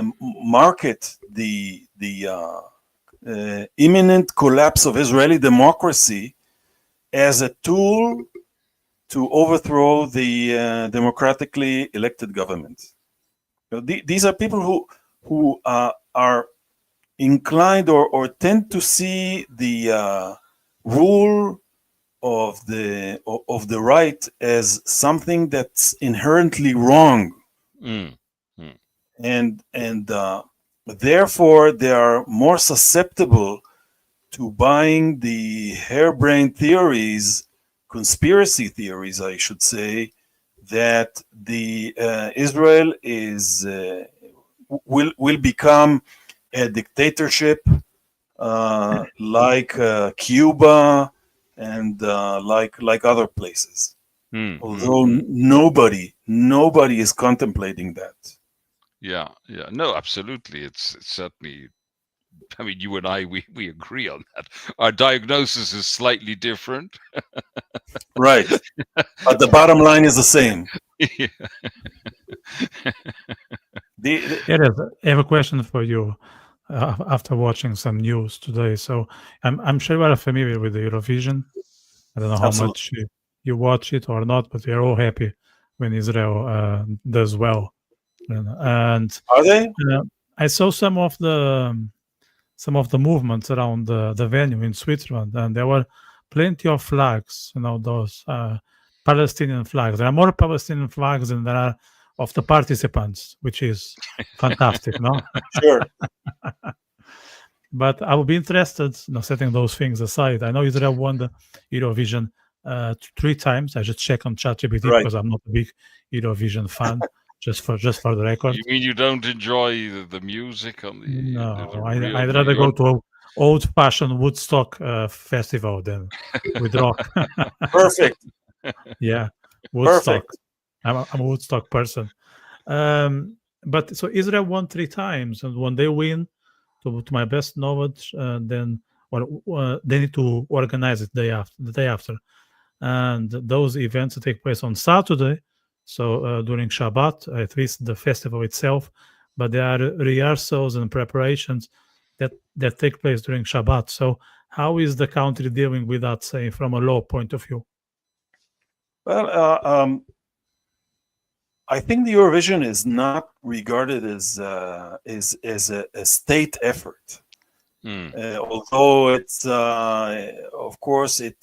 S3: market the imminent collapse of Israeli democracy as a tool to overthrow the democratically elected government. These are people who are inclined or tend to see the rule of the right as something that's inherently wrong, and therefore they are more susceptible to buying the harebrained theories, conspiracy theories, I should say, that the Israel is will become a dictatorship like Cuba and like other places. Although nobody is contemplating that.
S2: Yeah. No, absolutely. It's certainly. I mean, you and I, we agree on that. Our diagnosis is slightly different.
S3: Right. But the bottom line is the same.
S2: Yeah.
S1: I have a question for you after watching some news today. So I'm sure you are familiar with the Eurovision. I don't know how much you watch it or not, but we are all happy when Israel does well. And
S3: are they?
S1: I saw some of the movements around the venue in Switzerland, and there were plenty of flags, those Palestinian flags. There are more Palestinian flags than there are of the participants, which is fantastic, no?
S3: Sure.
S1: But I would be interested, setting those things aside. I know Israel won the Eurovision 3 times. I should check on ChatGPT because I'm not a big Eurovision fan. Just for the record.
S2: You mean you don't enjoy the music on the?
S1: No, I'd rather go to old-fashioned Woodstock festival then with rock.
S3: Perfect.
S1: Yeah, Woodstock.
S3: Perfect.
S1: I'm a Woodstock person. But so Israel won 3 times, and when they win, to my best knowledge, then they need to organize it the day after, and those events take place on Saturday. So during Shabbat, at least the festival itself, but there are rehearsals and preparations that take place during Shabbat. So how is the country dealing with that, say, from a law point of view?
S3: Well, I think the Eurovision is not regarded as a state effort, although it's of course it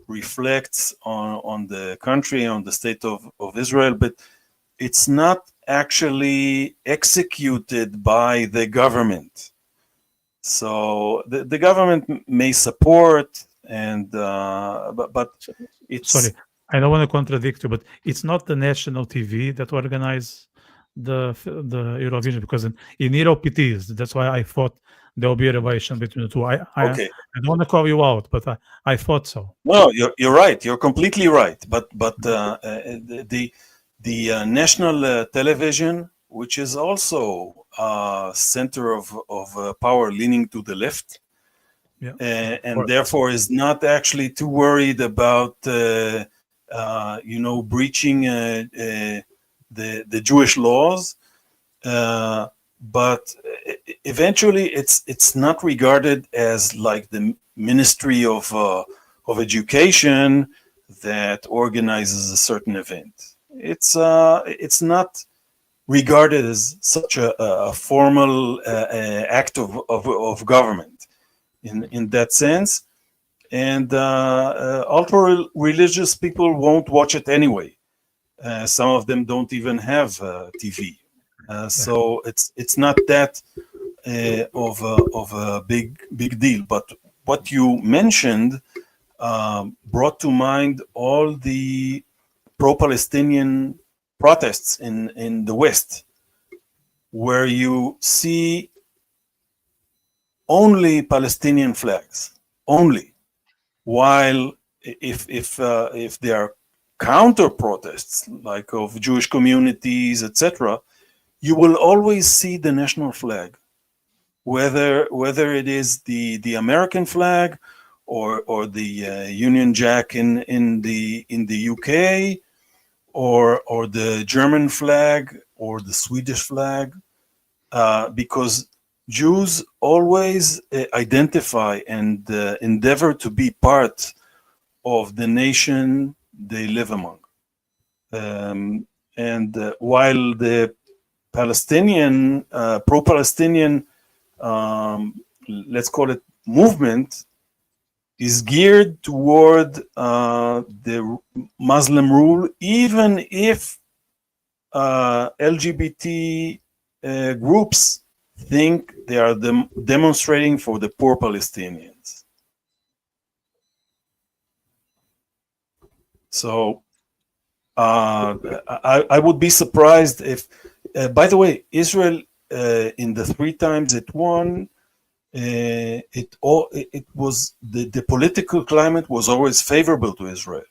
S3: reflects on the country, on the state of Israel, but it's not actually executed by the government. So the government may support, and but it's
S1: Sorry, I don't want to contradict you, but it's not the national TV that organize the Eurovision, because in Europe it is. That's why I thought there will be a relation between the two.
S3: okay.
S1: I don't want to call you out, but I thought so.
S3: No, you're right. You're completely right. But the national television, which is also center of power leaning to the left,
S1: Yeah.
S3: and therefore is not actually too worried about breaching the Jewish laws, but eventually it's not regarded as like the Ministry of Education that organizes a certain event. It's not regarded as such a formal act of government in that sense, and ultra religious people won't watch it anyway. Some of them don't even have TV, so it's not that of a big deal. But what you mentioned brought to mind all the pro-Palestinian protests in the West, where you see only Palestinian flags, only. While if there are counter protests like of Jewish communities, etc., you will always see the national flag, whether it is the American flag or the Union Jack in the UK, or the German flag or the Swedish flag, because Jews always identify and endeavor to be part of the nation they live among. And while the Palestinian, pro-Palestinian, let's call it movement, is geared toward the Muslim rule, even if LGBT groups think they are demonstrating for the poor Palestinians. So I would be surprised if, by the way, Israel in the 3 times it won, it was the political climate was always favorable to Israel.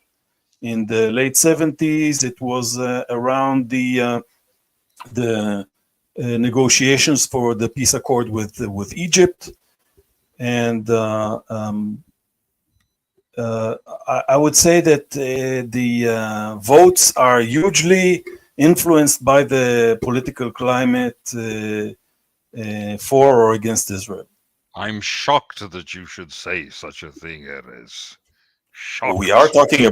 S3: In the late 70s, it was around the negotiations for the peace accord with Egypt, and I would say that the votes are hugely influenced by the political climate for or against Israel.
S2: I'm shocked that you should say such a thing, Erez. Shocked.
S3: We are talking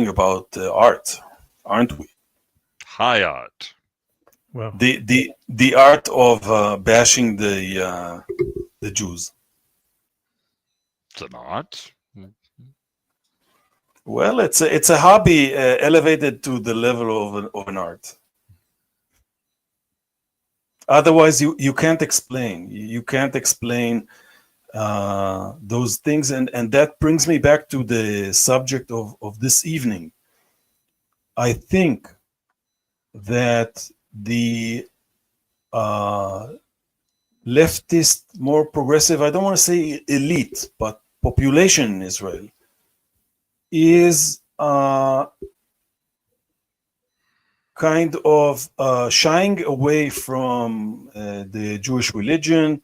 S3: about art, aren't we?
S2: High art.
S1: Well,
S3: The art of bashing the Jews.
S2: It's an art.
S3: Well, it's a hobby elevated to the level of an art. Otherwise, you can't explain. You can't explain those things, and that brings me back to the subject of this evening. I think that the leftist, more progressive, I don't want to say elite, but population in Israel is kind of shying away from the Jewish religion,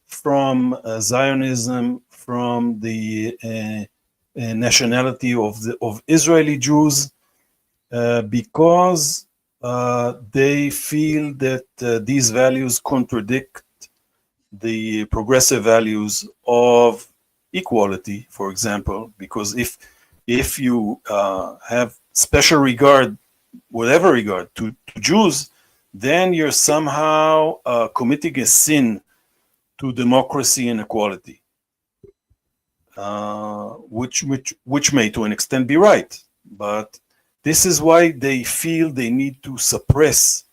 S3: from Zionism, from the nationality of Israeli Jews, because they feel that these values contradict the progressive values of equality, for example. Because if you have special regard, whatever regard to Jews, then you're somehow committing a sin to democracy and equality, which may to an extent be right, but this is why they feel they need to suppress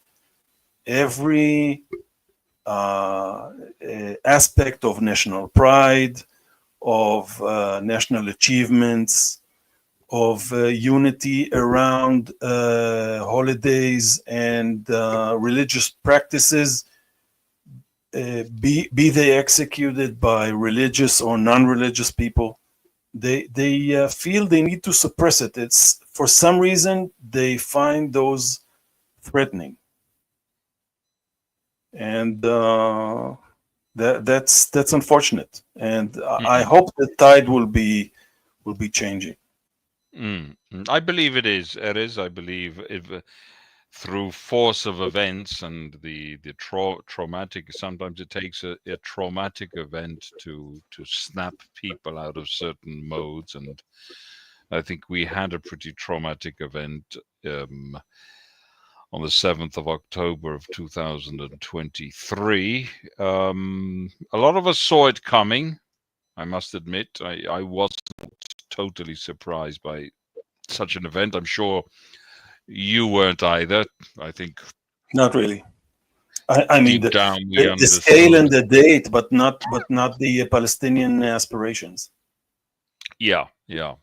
S3: every aspect of national pride, of national achievements, of unity around holidays and religious practices, be they executed by religious or non-religious people. They feel they need to suppress it. It's for some reason they find those threatening, and that's unfortunate. And I hope the tide will be changing.
S2: I believe it is, Erez. I believe through force of events and the traumatic, sometimes it takes a traumatic event to snap people out of certain modes, and I think we had a pretty traumatic event on the 7th of October of 2023. A lot of us saw it coming, I must admit. I wasn't totally surprised by such an event. I'm sure you weren't either. I think
S3: not really. I mean,
S2: down,
S3: the scale and the date, but not the Palestinian aspirations.
S2: Yeah. The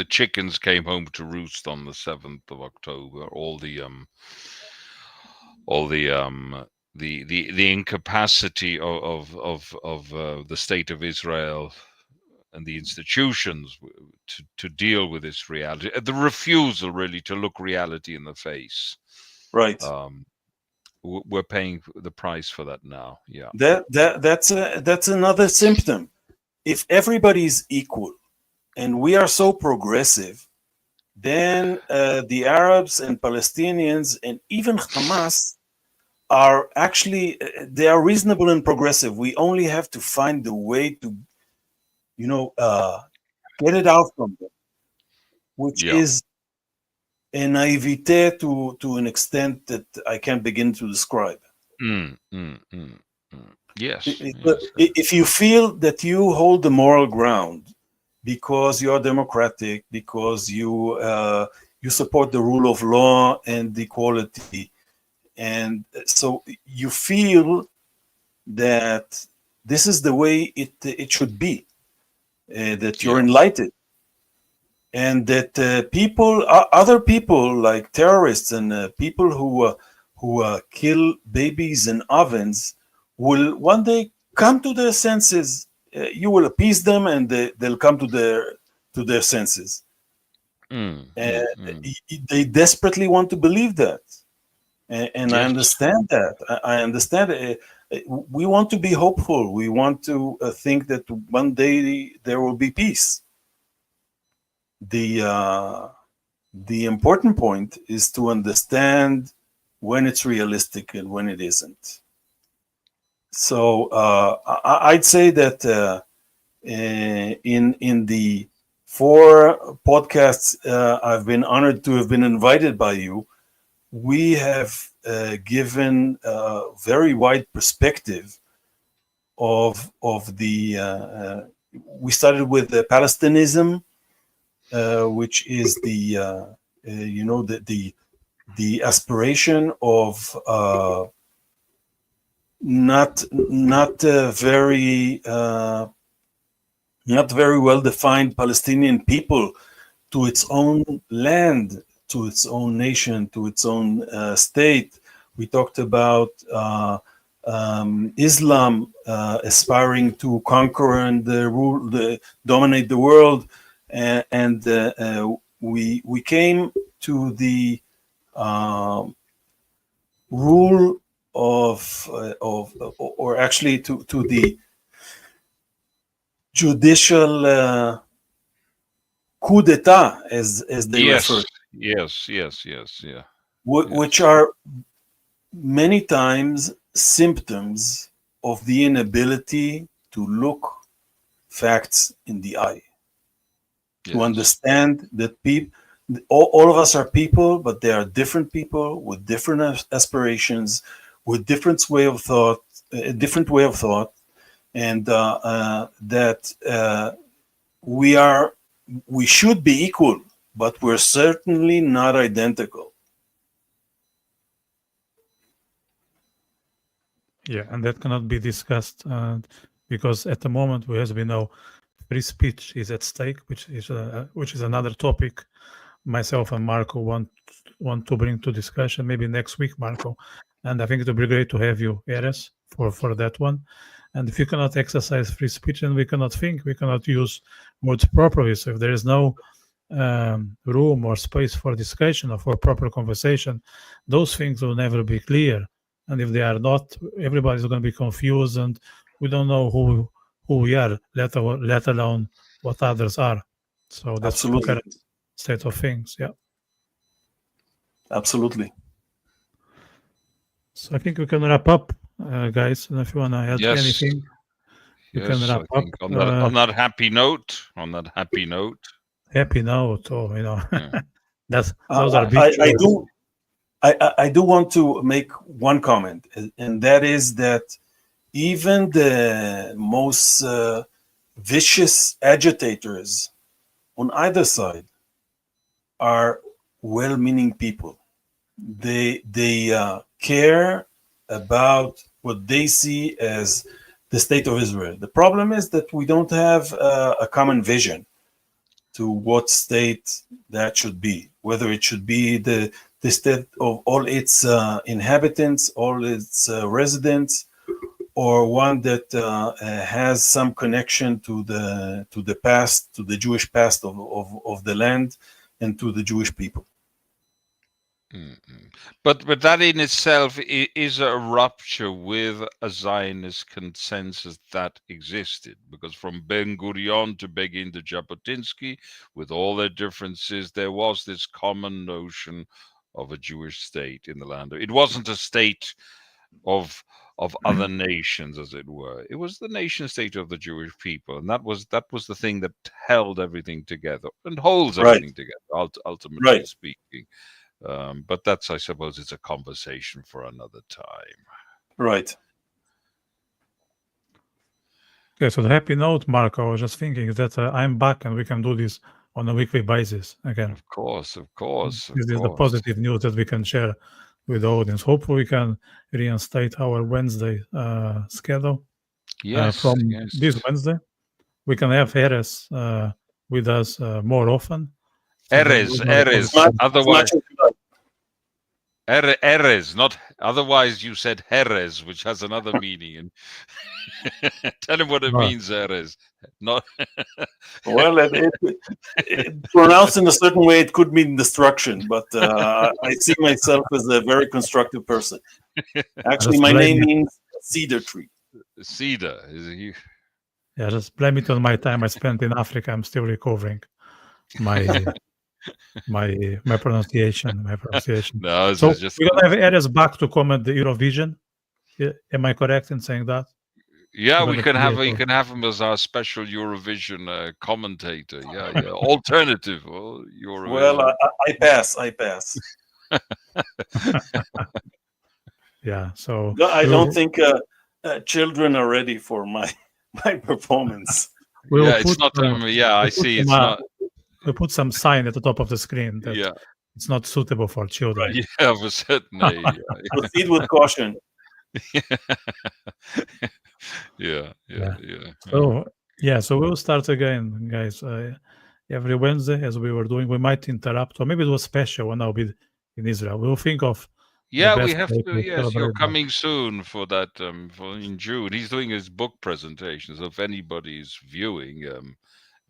S2: chickens came home to roost on the 7th of October. All the incapacity of the state of Israel and the institutions to deal with this reality, the refusal really to look reality in the face.
S3: Right.
S2: We're paying the price for that now. Yeah.
S3: That's another symptom. If everybody's equal and we are so progressive, then the Arabs and Palestinians and even Hamas are actually, they are reasonable and progressive. We only have to find the way to, get it out from them, which is a naivete to an extent that I can't begin to describe.
S2: Yes.
S3: If you feel that you hold the moral ground because you are democratic, because you support the rule of law and equality, and so you feel that this is the way it should be, that you're enlightened, and that other people like terrorists and people who kill babies in ovens will one day come to their senses. You will appease them, and they'll come to their senses. They desperately want to believe that, and I understand that. I understand. We want to be hopeful. We want to think that one day there will be peace. The important point is to understand when it's realistic and when it isn't. So I'd say that in the 4 podcasts I've been honored to have been invited by you, we have given a very wide perspective of the. We started with the Palestinism, which is the aspiration of not very well defined Palestinian people to its own land, to its own nation, to its own state, We talked about Islam aspiring to conquer and dominate the world, and we came to the rule of or actually to the judicial coup d'etat, as they refer.
S2: Yes, yeah.
S3: Which are many times symptoms of the inability to look facts in the eye, to understand that people, all of us are people, but they are different people with different aspirations, with different way of thought, and that we should be equal, but we're certainly not identical.
S1: Yeah, and that cannot be discussed because at the moment, as we know, free speech is at stake, which is another topic myself and Marco want to bring to discussion maybe next week, Marco. And I think it would be great to have you, Erez, for that one. And if you cannot exercise free speech, then we cannot think, we cannot use words properly. So if there is no room or space for discussion or for proper conversation, those things will never be clear. And if they are not, everybody's going to be confused, and we don't know who we are, let alone what others are. So that's
S3: absolutely
S1: the current state of things. Yeah,
S3: absolutely.
S1: So I think we can wrap up, guys. And if you want to add anything, you can wrap up.
S2: On that happy note.
S1: Happy note. Oh,
S2: Yeah.
S1: those are big.
S3: I do want to make one comment, and that is that even the most vicious agitators on either side are well-meaning people. They care about what they see as the state of Israel. The problem is that we don't have a common vision to what state that should be, whether it should be the state of all its inhabitants, all its residents, or one that has some connection to the past, to the Jewish past of the land, and to the Jewish people.
S2: But that in itself is a rupture with a Zionist consensus that existed, because from Ben Gurion to Begin to Jabotinsky, with all their differences, there was this common notion of a Jewish state in the land. It wasn't a state of other nations, as it were. It was the nation state of the Jewish people, and that was the thing that held everything together and holds everything together, ultimately speaking. But that's, I suppose, it's a conversation for another time.
S3: Right.
S1: Okay, so the happy note, Marco, I was just thinking that I'm back and we can do this on a weekly basis again.
S2: Of course.
S1: This is the positive news that we can share with the audience. Hopefully we can reinstate our Wednesday schedule. From this Wednesday. We can have Erez with us more often.
S2: Erez. Otherwise, Erez, not otherwise. You said Erez, which has another meaning. And tell him what it means, Erez. Not
S3: well, it pronounced in a certain way, it could mean destruction, but I see myself as a very constructive person. Actually, my name means cedar tree.
S2: Cedar is you.
S1: Yeah, just blame it on my time I spent in Africa. I'm still recovering my pronunciation.
S2: No,
S1: so we're gonna have Erez back to comment the Eurovision. Am I correct in saying that?
S2: Yeah, we can have him as our special Eurovision commentator. Yeah. Alternative Eurovision.
S3: Well, I pass.
S1: Yeah. So
S3: I don't think children are ready for my performance.
S2: It's not. I see. It's not.
S1: We put some sign at the top of the screen that it's not suitable for children.
S2: Yeah, of a certain age.
S3: Proceed with caution.
S2: Yeah.
S1: So we'll start again, guys. Every Wednesday, as we were doing, we might interrupt, or maybe it was special when I'll be in Israel. We'll think of
S2: Yeah, we
S1: best
S2: have
S1: way
S2: to.
S1: to
S2: Yes, you're
S1: celebrate that.
S2: coming soon for that. In June, he's doing his book presentation. So if anybody's viewing,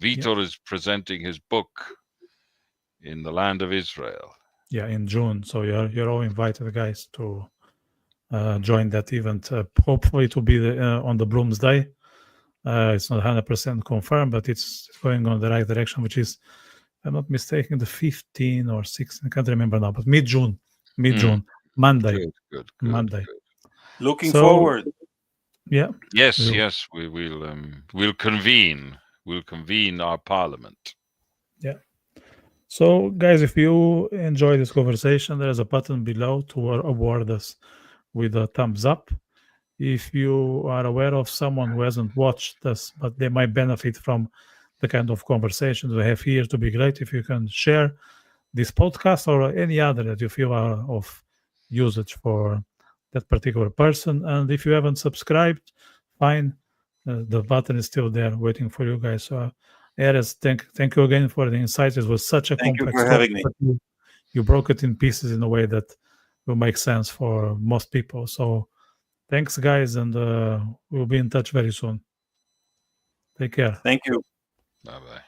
S2: Vitor is presenting his book in the land of Israel.
S1: Yeah, in June. So you're all invited, guys, to join that event. Hopefully, to be on the Bloomsday. It's not 100% confirmed, but it's going on the right direction, which is, if I'm not mistaken, the 15 or 16. I can't remember now, but mid-June, Monday.
S2: Good.
S1: Monday.
S3: Looking
S1: So,
S3: forward.
S1: Yeah.
S2: Yes, we will. We'll convene. We'll convene our parliament.
S1: Yeah. So, guys, if you enjoy this conversation, there is a button below to award us with a thumbs up. If you are aware of someone who hasn't watched us, but they might benefit from the kind of conversations we have here, to be great if you can share this podcast or any other that you feel are of usage for that particular person. And if you haven't subscribed, fine. The button is still there waiting for you guys. So, Erez, thank you again for the insights. It was such a complex
S3: you for having me.
S1: You broke it in pieces in a way that will make sense for most people. So thanks, guys, and we'll be in touch very soon. Take care.
S3: Thank you.
S2: Bye-bye.